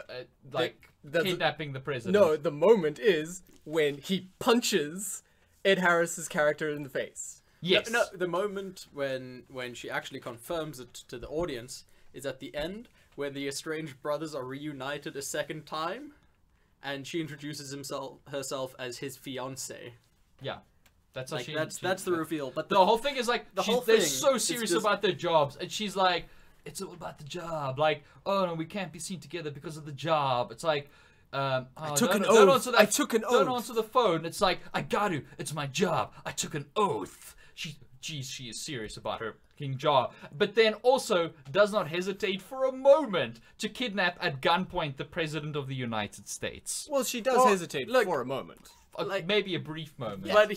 the- kidnapping the president. No, the moment is when he punches Ed Harris's character in the face. Yes. No, the moment when she actually confirms it to the audience is at the end when the estranged brothers are reunited a second time, and she introduces herself as his fiance. Yeah. That's how Like she. that's the reveal. But The whole thing is like the whole they're thing so is serious just- about their jobs, and she's like, "It's all about the job." Like, "Oh no, we can't be seen together because of the job." It's like, "I took an don't oath. answer that, I took an Don't oath." answer the phone." It's like, "I got to. It's my job. I took an oath." She is serious about her fucking job, but then also does not hesitate for a moment to kidnap at gunpoint the president of the United States. Well, she does Well, hesitate look- for a moment. like- Maybe a brief moment. but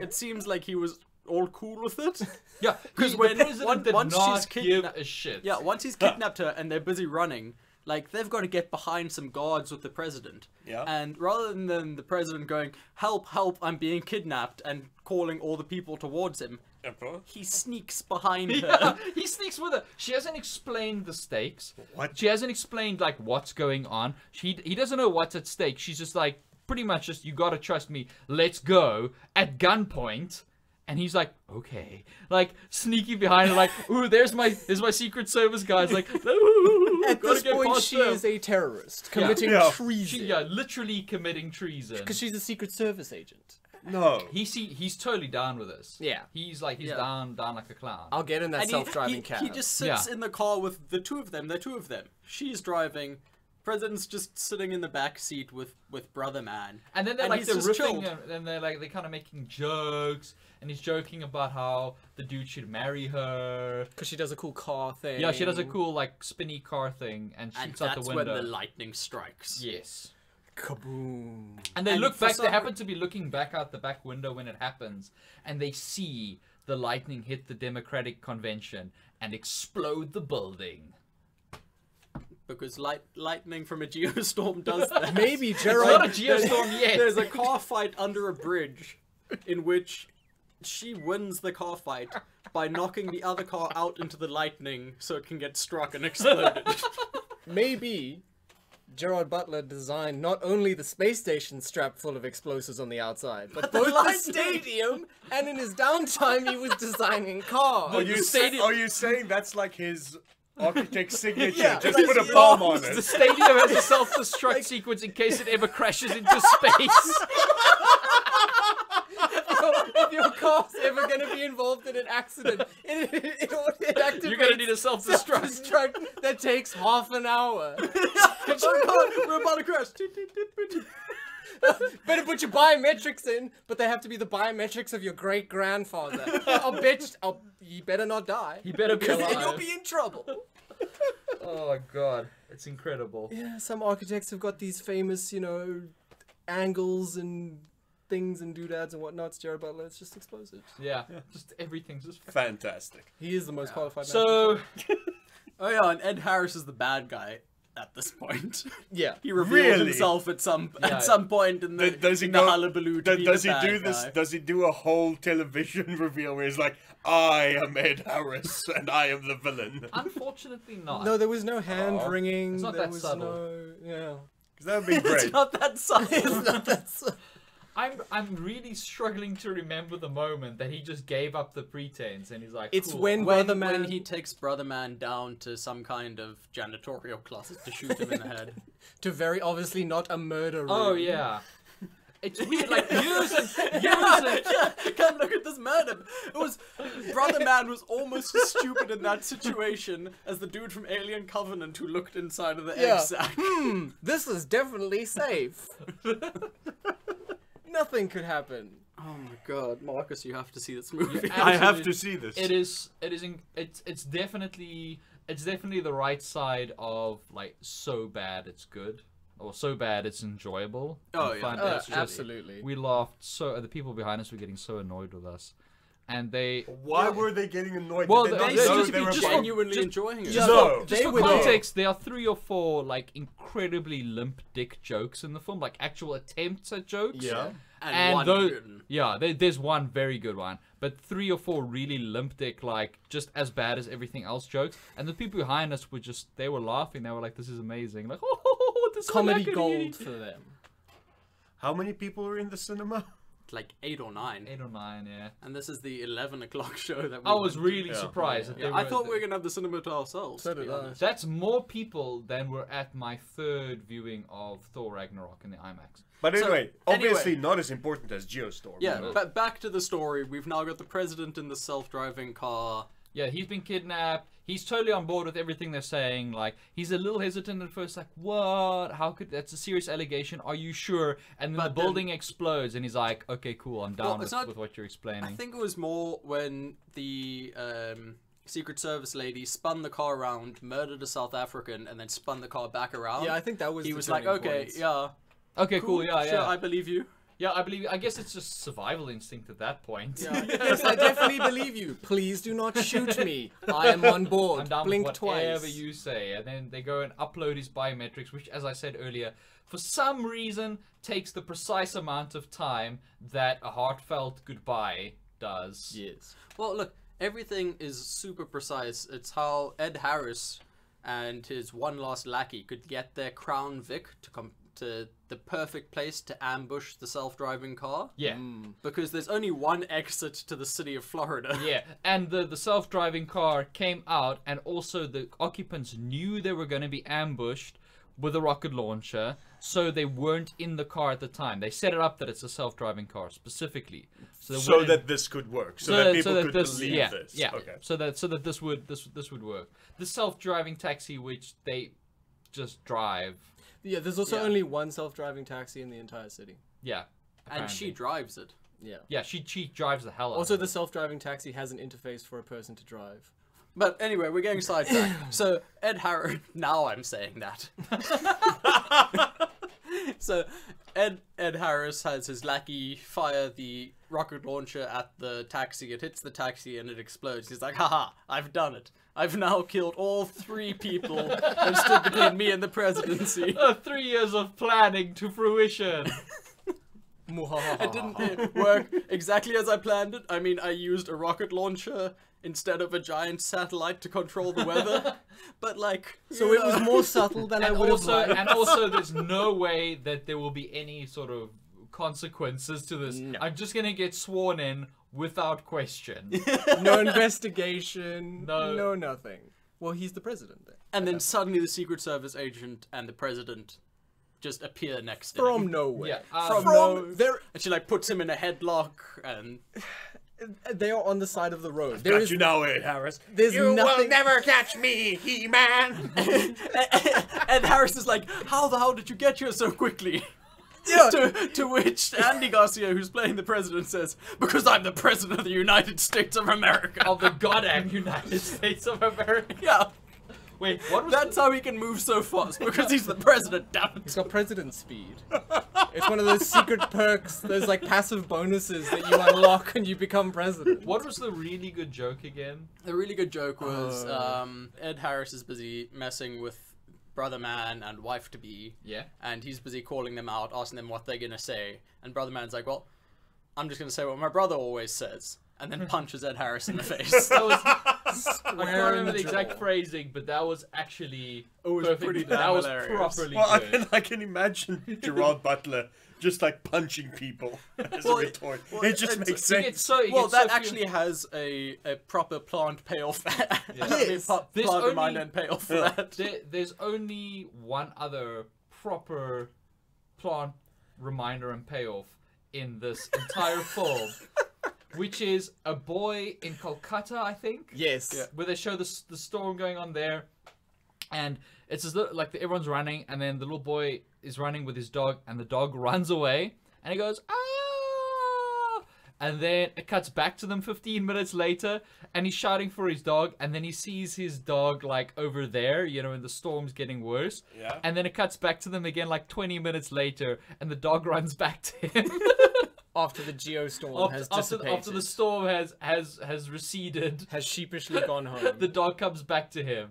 it seems like he was all cool with it. Yeah, 'Cause the when- president did once not she's give kidna- a shit. Yeah, once he's kidnapped her and they're busy running, like, they've got to get behind some guards with the president. Yeah. And rather than the president going, help, help, I'm being kidnapped, and calling all the people towards him, he sneaks behind her. Yeah, he sneaks with her. She hasn't explained the stakes. What? She hasn't explained like what's going on. He doesn't know what's at stake. She's just like pretty much just, you gotta trust me. Let's go at gunpoint. And he's like, okay, like sneaky behind her, like, ooh, there's my Secret Service guys, like, ooh, At gotta this get point, past she them. is a terrorist committing Yeah. treason. Literally committing treason. Because she's a Secret Service agent. No. He's totally down with this. Yeah. He's Yeah. down like a clown. I'll get in that And self-driving cab. he just sits Yeah. in the car with the two of them. They're two of them. She's driving. President's just sitting in the back seat with Brother Man. And then they're And like he's they're just riffing, chilled. and they're kind of making jokes, and he's joking about how the dude should marry her. Because she does a cool car thing. Yeah, she does a cool like spinny car thing and And shoots out that's the when window. the lightning strikes. Yes. Kaboom. And they And look for back. They some- happen to be looking back out the back window when it happens, and they see the lightning hit the Democratic Convention and explode the building. Because lightning from a geostorm does that. Maybe It's Gerald. not a geostorm yet. There's a car fight under a bridge in which she wins the car fight by knocking the other car out into the lightning so it can get struck and exploded. Maybe Gerard Butler designed not only the space station strapped full of explosives on the outside, but both the lightning. stadium, and in his downtime he was designing cars. The stadium- Are you saying that's like his architect's signature? Yeah, Just like put a the bomb on The it. stadium has a self-destruct sequence in case it ever crashes into space. If your car's ever going to be involved in an accident, it activates You're gonna need a self-destruct. self-destruct that takes half an hour. Oh god, we're about to crash. Better put your biometrics in, but they have to be the biometrics of your great-grandfather. You better not die. He better be And alive. you'll be in trouble. Oh god, it's incredible. Yeah, some architects have got these famous, you know, angles and things and doodads and whatnots. Jared Butler, it's just explosives. Yeah, just everything's just. Fantastic. He is the most qualified man. So, Oh yeah, and Ed Harris is the bad guy at this point. Yeah. He revealed Really? himself at some Yeah. point in the, Does he in the go- hullabaloo to be Does the he do bad this? guy. Does he do a whole television reveal where he's like, "I am Ed Harris and I am the villain"? unfortunately not. No, there was no hand Oh. wringing. It's not there that was subtle. no. Yeah. 'Cause that would be It's great. not that subtle. It's not that subtle. I'm really struggling to remember the moment that he just gave up the pretense and he's like, It's cool. when when, Brother Man. when he takes Brother Man down to some kind of janitorial closet to shoot him in the head. To very obviously not a murder room. Oh yeah. It's weird, like years and Can't look at this murder. It was Brother Man was almost as stupid in that situation as the dude from Alien Covenant who looked inside of the Yeah. egg sack. This is definitely safe. Nothing could happen. Oh my god, Marcus, you have to see this movie. Yeah, I have absolutely. to see this. It's definitely the right side of like so bad it's good or so bad it's enjoyable. Oh, and yeah. fun. Oh, It's just- absolutely. We laughed so the people behind us were getting so annoyed with us, and they. Why were they getting annoyed? Well, Did they they not They just- know seem to they be were just- genuinely just- enjoying it. Yeah, No. Just they for were context, there are 3 or 4 like incredibly limp dick jokes in the film, like actual attempts at jokes. Yeah. And one those, good. yeah, there's one very good one, but 3 or 4 really limp dick, like just as bad as everything else jokes. And the people behind us were they were laughing. They were like, "This is amazing!" Like, oh, this is Comedy hilarious." gold for them. How many people are in the cinema? Like 8 or 9. 8 or 9, yeah. And this is the 11 o'clock show that we I was went to. really Yeah. surprised. That Yeah, they I were- thought we were going to have the cinema to ourselves, So to be did I. honest. That's more people than were at my 3rd viewing of Thor Ragnarok in the IMAX. But So, anyway, obviously anyway. not as important as Geostorm. Yeah, you know? but back to the story. We've now got the president in the self-driving car. Yeah, he's been kidnapped. He's totally on board with everything they're saying. Like, he's a little hesitant at first, like, what? How could that's a serious allegation? Are you sure? And then But the building explodes, and he's like, okay, cool, I'm down Well, it's not- with what you're explaining. I think it was more when the Secret Service lady spun the car around, murdered a South African, and then spun the car back around. Yeah, I think that was. he the was like, turning okay, point. yeah, Okay, cool, yeah, sure, yeah. I believe you. Yeah, I guess it's just survival instinct at that point. Yeah. Yes, I definitely believe you. Please do not shoot me. I am on board. I'm down Blink with whatever twice. you say. And then they go and upload his biometrics, which, as I said earlier, for some reason takes the precise amount of time that a heartfelt goodbye does. Yes. Well, look, everything is super precise. It's how Ed Harris and his one last lackey could get their Crown Vic to come to the perfect place to ambush the self-driving car. Yeah. Because there's only one exit to the city of Florida. Yeah, and the self-driving car came out, and also the occupants knew they were going to be ambushed with a rocket launcher, so they weren't in the car at the time. They set it up that it's a self-driving car specifically, they So wouldn't- that this could work. So that people could believe yeah, this. Yeah. Okay. So that this would work. The self-driving taxi, which they just drive. Yeah, there's also Yeah. only one self-driving taxi in the entire city. Yeah. And she apparently. drives it. Yeah. Yeah, she drives the hell out. Also, of the it. self-driving taxi has an interface for a person to drive. But anyway, we're getting sidetracked. So Ed Harris, now I'm saying that. So Ed Harris has his lackey fire the rocket launcher at the taxi. It hits the taxi and it explodes. He's like, haha, I've done it. I've now killed all 3 people that stood between me and the presidency. 3 years of planning to fruition. It didn't work exactly as I planned it. I mean, I used a rocket launcher instead of a giant satellite to control the weather. But like, So it was more subtle than I and would have also, liked. and also, there's no way that there will be any sort of consequences to this. No. I'm just gonna get sworn in without question. No investigation. No. No nothing. Well, he's the president then. and then suddenly the Secret Service agent and the president just appear next to From him. nowhere. Yeah, From From there, And she like puts him in a headlock and they are on the side of the road. There Got is you now, Ed Harris. there's You nothing. will never catch me, He-Man. and Harris is like, how the hell did you get here so quickly? Yeah. To which Andy Garcia, who's playing the president, says, because I'm the president of the United States of America. Of the goddamn United States of America. Yeah. Wait, what was That's how he can move so fast, because he's the president, damn it. He's got president speed. It's one of those secret perks, those like passive bonuses that you unlock when you become president. What was the really good joke again? The really good joke was Ed Harris is busy messing with Brother Man and Wife to Be. Yeah. And he's busy calling them out, asking them what they're gonna say. And Brother Man's like, well, I'm just gonna say what my brother always says. And then punches Ed Harris in the face. That was, I can't Square in remember the the exact jaw. phrasing, but that was actually was pretty damn that was hilarious. properly Well, good. I can imagine Gerard Butler just like punching people as Well, a retort. well, it just it's- makes He sense. gets so, he Well, gets that so actually has a proper plant payoff. Yes. Plant There's only- reminder and payoff for Yeah. that. There's only one other proper plant reminder and payoff in this entire film, which is a boy in Kolkata, I think. Yes. Yeah. Where they show the storm going on there, and it's as though, like everyone's running, and then the little boy is running with his dog, and the dog runs away, and he goes ah, and then it cuts back to them 15 minutes later, and he's shouting for his dog, and then he sees his dog like over there, you know, and the storm's getting worse, Yeah. and then it cuts back to them again like 20 minutes later, and the dog runs back to him. After the Geostorm has dissipated. After the storm has receded, has sheepishly gone home. the dog comes back to him.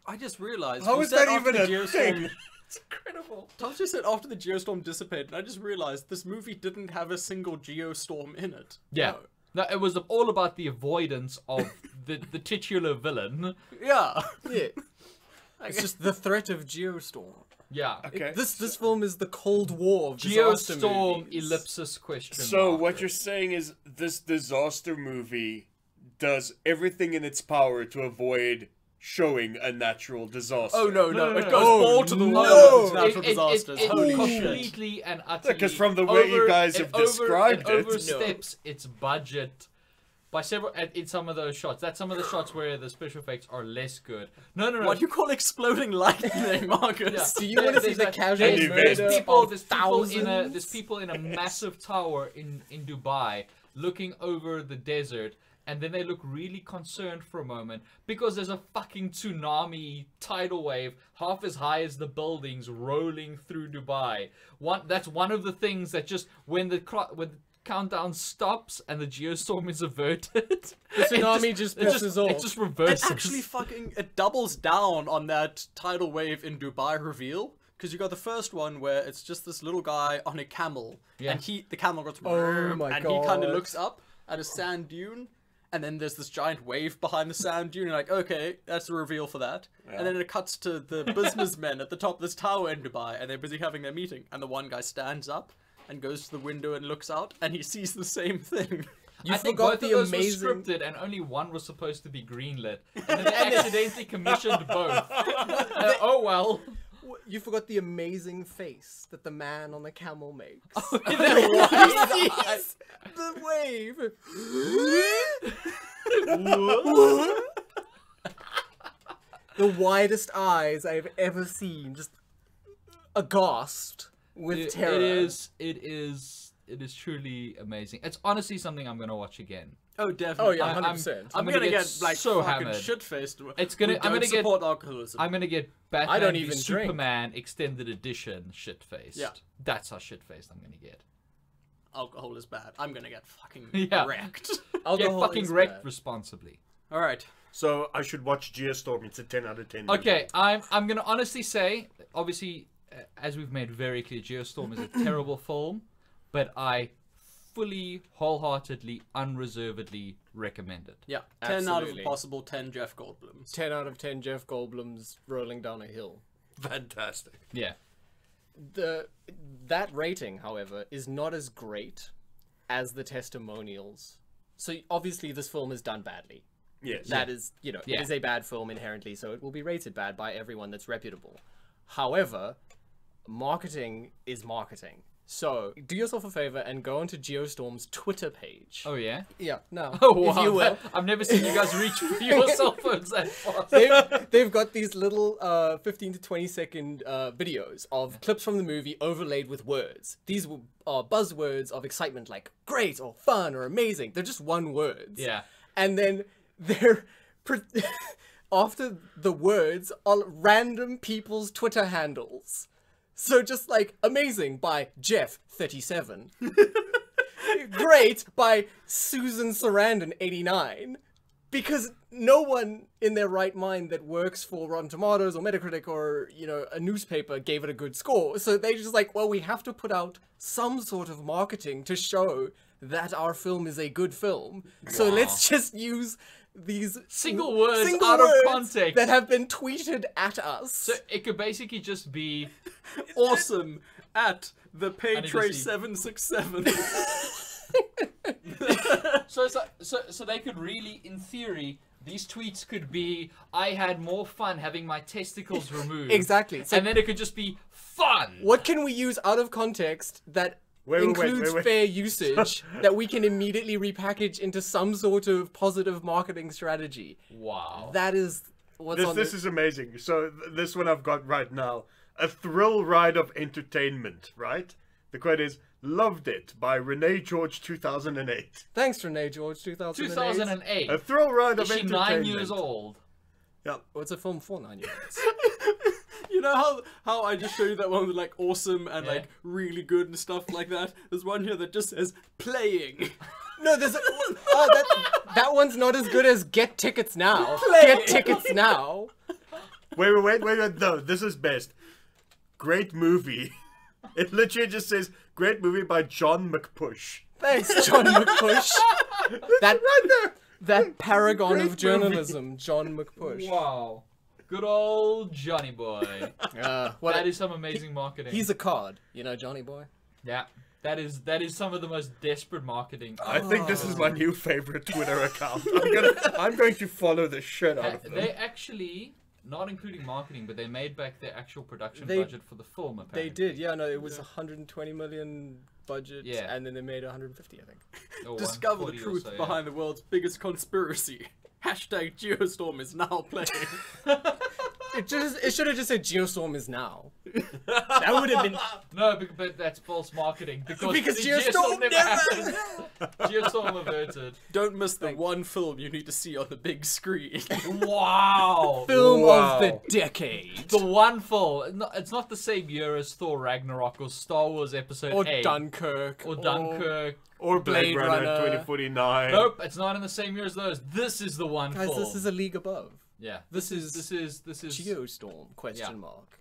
I just realized. How we is said that after even the a Geostorm- thing? It's incredible. Tom just said after the Geostorm dissipated, and I just realized this movie didn't have a single Geostorm in it. Yeah. No, it was all about the avoidance of the titular villain. Yeah. Yeah. It's just the threat of Geostorm. Yeah. Okay. This film is the Cold War of disaster Geostorm movies. ellipsis question So mark. what you're saying is this disaster movie does everything in its power to avoid showing a natural disaster. Oh no, No, no, no, it no. goes Oh, ball to the no. wall with It- its natural disasters. It Holy shit. completely and utterly. Because from the way you guys have described it- oversteps its budget by several in some of those shots. That's some of the shots where the special effects are less good. No. What do you call exploding lightning, Marcus? Yeah. Do you want to see There's the a- casual there's murder people, of there's thousands? people in a massive tower in Dubai looking over the desert, and then they look really concerned for a moment because there's a fucking tsunami tidal wave half as high as the buildings rolling through Dubai. That's one of the things that just when the countdown stops and the geostorm is averted, The tsunami just pisses off. It just reverses. It actually it doubles down on that tidal wave in Dubai reveal. Because you got the first one where it's just this little guy on a camel, Yeah. and the camel goes, Oh my and he kind of God. looks up at a sand dune, and then there's this giant wave behind the sand dune. You're like, okay, that's the reveal for that. And then it cuts to the businessmen at the top of this tower in Dubai, and they're busy having their meeting, and the one guy stands up and goes to the window and looks out, and he sees the same thing. You I think forgot both the of those amazing. were scripted, and only one was supposed to be greenlit. And then they accidentally commissioned both. Oh well. You forgot the amazing face that the man on the camel makes. Oh, The wave. The widest eyes I've ever seen, just aghast with terror. It is truly amazing. It's honestly something I'm gonna watch again. Oh, definitely. Oh yeah, I'm- 100%. I'm gonna gonna get get like so fucking hammered. shit-faced. It's gonna- We I'm gonna don't get- support alcoholism. I'm gonna get Batman don't v even drink. Superman extended edition shit faced. Yeah. That's how shit faced I'm gonna get. Alcohol is bad. I'm gonna get fucking Yeah. wrecked. Get Alcohol fucking is wrecked bad. responsibly. All right. So I should watch Geostorm. It's a 10 out of 10. Okay, I'm gonna honestly say, obviously, as we've made very clear, Geostorm is a terrible film, but I fully, wholeheartedly, unreservedly recommend it. Yeah. 10 out of Absolutely. a possible 10 Jeff Goldblums. 10 out of 10 Jeff Goldblums rolling down a hill. Fantastic. Yeah. That rating, however, is not as great as the testimonials. So obviously this film is done badly. Yes. That is, it Yeah. is a bad film inherently, so it will be rated bad by everyone that's reputable. However, marketing is marketing. So do yourself a favor and go onto Geostorm's Twitter page. Oh yeah. Yeah, no. Oh wow. If you will. I've never seen you guys reach for your cell phones that fast. They've got these little 15 to 20 second videos of clips from the movie overlaid with words. These are buzzwords of excitement like great or fun or amazing. They're just one words. Yeah. And then they're after the words on random people's Twitter handles. So just like, amazing by Jeff37. Great by Susan Sarandon 89. Because no one in their right mind that works for Rotten Tomatoes or Metacritic or, you know, a newspaper gave it a good score. So they just like, well, we have to put out some sort of marketing to show that our film is a good film. So let's just use these single words out of context that have been tweeted at us. So it could basically just be awesome at the Paytray 767. So they could really, in theory, these tweets could be, I had more fun having my testicles removed. Exactly. So and then it could just be fun. What can we use out of context that includes fair usage that we can immediately repackage into some sort of positive marketing strategy? Wow. That is what's on this is amazing. So this one I've got right now. A thrill ride of entertainment, right? The quote is, loved it, by Renee George 2008. Thanks, Renee George 2008. 2008. A thrill ride of Is she entertainment. 9 years old? Yeah. What's a film for 9 years? You know how I just showed you that one with like awesome and like really good and stuff like that? There's one here that just says playing. No, there's that one's not as good as get tickets now. Get tickets now. Wait, no, this is best. Great movie. It literally just says, great movie by John McPush. Thanks, John McPush. That right there. That paragon Great of journalism, John McPush. Wow. Good old Johnny Boy. That is some amazing marketing. He's a card, you know, Johnny Boy. Yeah. That is some of the most desperate marketing. I think this is my new favorite Twitter account. I'm going to follow the shit out of them. They actually, not including marketing, but they made back their actual production budget for the film, apparently. They did, yeah, no, it was 120 million budget, Yeah. and then they made 150, I think. Or Discover the 140 or truth so, yeah. behind the world's biggest conspiracy. Hashtag Geostorm is now playing. It should have just said Geostorm is now. That would have been... No, but that's false marketing. Because Geostorm never happened. Geostorm averted. Don't miss the one film you need to see on the big screen. Wow. Film of the decade. The one film. It's not the same year as Thor Ragnarok or Star Wars Episode Or 8. Dunkirk. Or Dunkirk. Or Blade Runner Runner. 2049. Nope, it's not in the same year as those. This is the one Guys, film. this is a league above. Yeah. This is Geostorm. Question mark.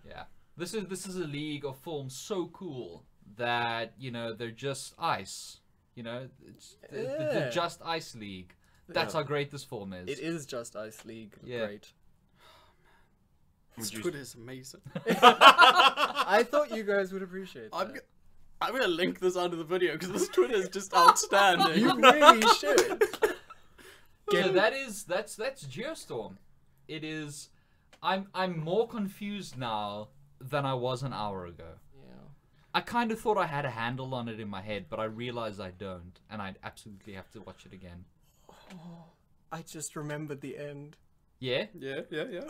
Yeah. This is a league of films so cool that, you know, they're just ice. You know, it's the Just Ice League. That's how great this film is. It is Just Ice League. Yeah. Great. This Twitter is amazing. I thought you guys would appreciate that. I'm gonna link this under the video because this Twitter is just outstanding. You really should. So that's Geostorm. It is. I'm more confused now than I was an hour ago. Yeah. I kind of thought I had a handle on it in my head, but I realize I don't, and I absolutely have to watch it again. Oh, I just remembered the end. Yeah? Yeah.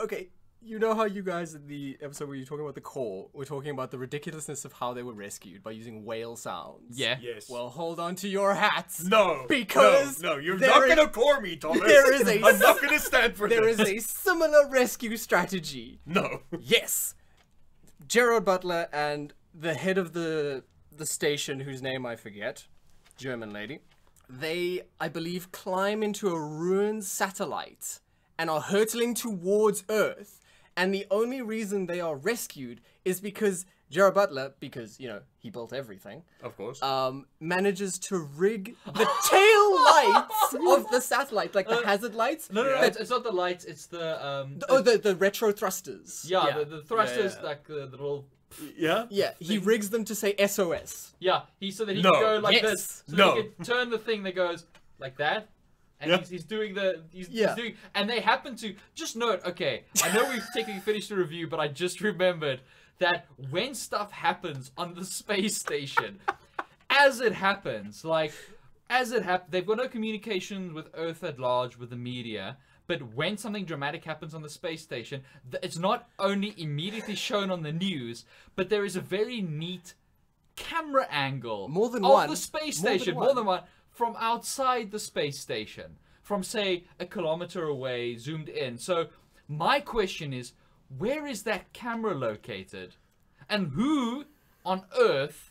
Okay, you know how you guys in the episode where you're talking about the core, we're talking about the ridiculousness of how they were rescued by using whale sounds. Yeah. Yes. Well, hold on to your hats. No. Because No, you're there not is- gonna core me, Thomas. there is a- I'm not gonna stand for There this. is a similar rescue strategy. No. Yes. Gerard Butler and the head of the station, whose name I forget, German lady, they, I believe, climb into a ruined satellite and are hurtling towards Earth. And the only reason they are rescued is because Gerard Butler, because, you know, he built everything, Of course. manages to rig the tail lights of the satellite, like the hazard lights. No, it's not the lights. It's the The retro thrusters. yeah, the thrusters, yeah. like the little. yeah? Yeah, he rigs them to say SOS. Yeah, so that he No. can go like Yes. this. So No. he can turn the thing that goes like that. And Yeah. he's doing the he's Yeah. doing, and they happen to just note. Okay, I know we've technically finished the review, but I just remembered that when stuff happens on the space station, as it happens, they've got no communication with Earth at large, with the media. But when something dramatic happens on the space station, it's not only immediately shown on the news, but there is a very neat camera angle More than of one. the space More than station, one. more than one, from outside the space station, from say a kilometer away, zoomed in. So my question is, where is that camera located? And who on Earth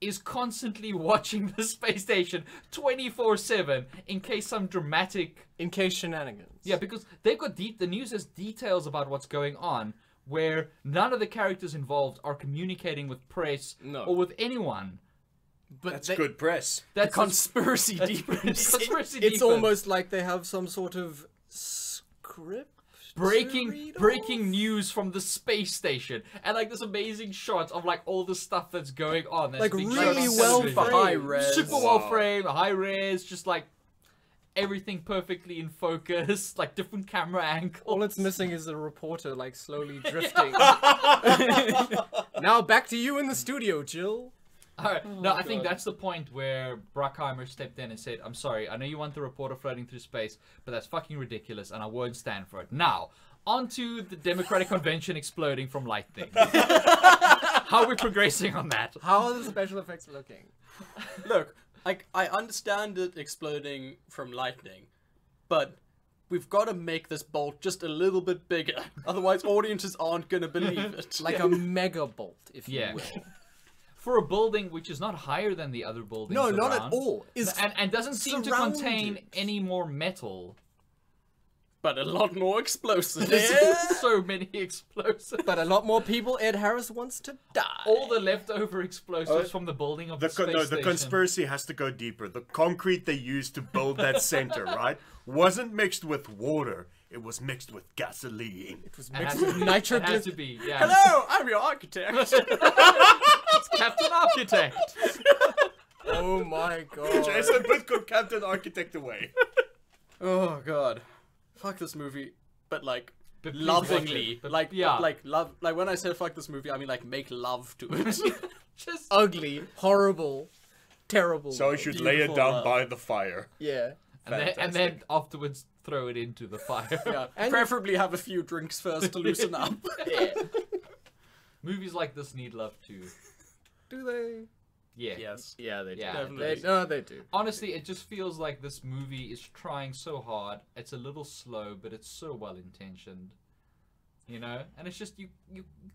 is constantly watching the space station 24/7 in case some dramatic... In case shenanigans. Yeah, because they've got the news has details about what's going on where none of the characters involved are communicating with press or with anyone. But That's good press. That's Conspiracy that's defense. conspiracy It's defense. almost like they have some sort of script. breaking news from the space station, and like this amazing shot of like all the stuff that's going on. That's Like being really shown on well television. framed. high res. Super well framed, high res, just like everything perfectly in focus, like different camera angles. All it's missing is a reporter like slowly drifting. Now back to you in the studio, Jill. Alright, no, I think that's the point where Bruckheimer stepped in and said, I'm sorry, I know you want the reporter floating through space, but that's fucking ridiculous and I won't stand for it. Now, on to the Democratic Convention exploding from lightning. How are we progressing on that? How are the special effects looking? Look, I understand it exploding from lightning, but we've got to make this bolt just a little bit bigger. Otherwise, audiences aren't going to believe it. Like a mega bolt, if you Yeah. will. For a building which is not higher than the other buildings No, not at around, all. Is and doesn't seem to contain surrounded. any more metal. But a lot more explosives. So many explosives. but a lot more people Ed Harris wants to die. All the leftover explosives from the building of the space The station. conspiracy has to go deeper. The concrete they used to build that center, right, wasn't mixed with water. It was mixed with gasoline. It was It had mixed to with be- it had to nitroglycerin. be, yeah. Hello, I'm your architect. It's Captain Architect. Oh my god. Jason put Captain Architect away. Oh god, fuck this movie. But like But please lovingly, watch it. But like yeah. like love. Like when I say fuck this movie, I mean like make love to it. Just Ugly, horrible, terrible. So you should lay it Beautiful down love. by the fire. Yeah. and then afterwards throw it into the fire. Yeah, And- preferably have a few drinks first to loosen up. Yeah. Movies like this need love too. Do they? Yeah. Yes. Yeah, they do. Yeah, definitely. No, they do. Honestly, it just feels like this movie is trying so hard. It's a little slow, but it's so well intentioned. You know? And it's just, you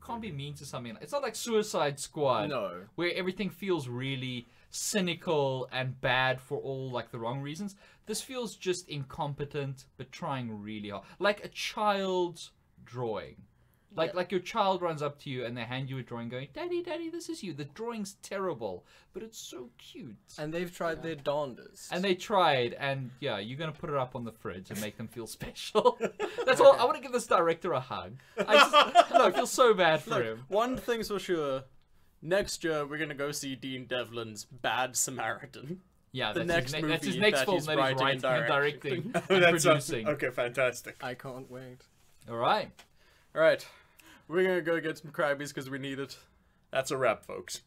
can't be mean to something. It's not like Suicide Squad. No. Where everything feels really cynical and bad for all like the wrong reasons. This feels just incompetent, but trying really hard. Like a child's drawing. Like your child runs up to you and they hand you a drawing going, Daddy, Daddy, this is you. The drawing's terrible, but it's so cute. And they've tried their darndest. And they tried, and yeah, you're gonna put it up on the fridge and make them feel special. That's all. I want to give this director a hug. I feel so bad for Look, him. one thing's for sure. Next year, we're gonna go see Dean Devlin's Bad Samaritan. Yeah, the that's next that's his movie next that film he's that he's writing writing and and directing and That's producing. okay, fantastic. I can't wait. All right. Alright, we're gonna go get some crabbies because we need it. That's a wrap, folks.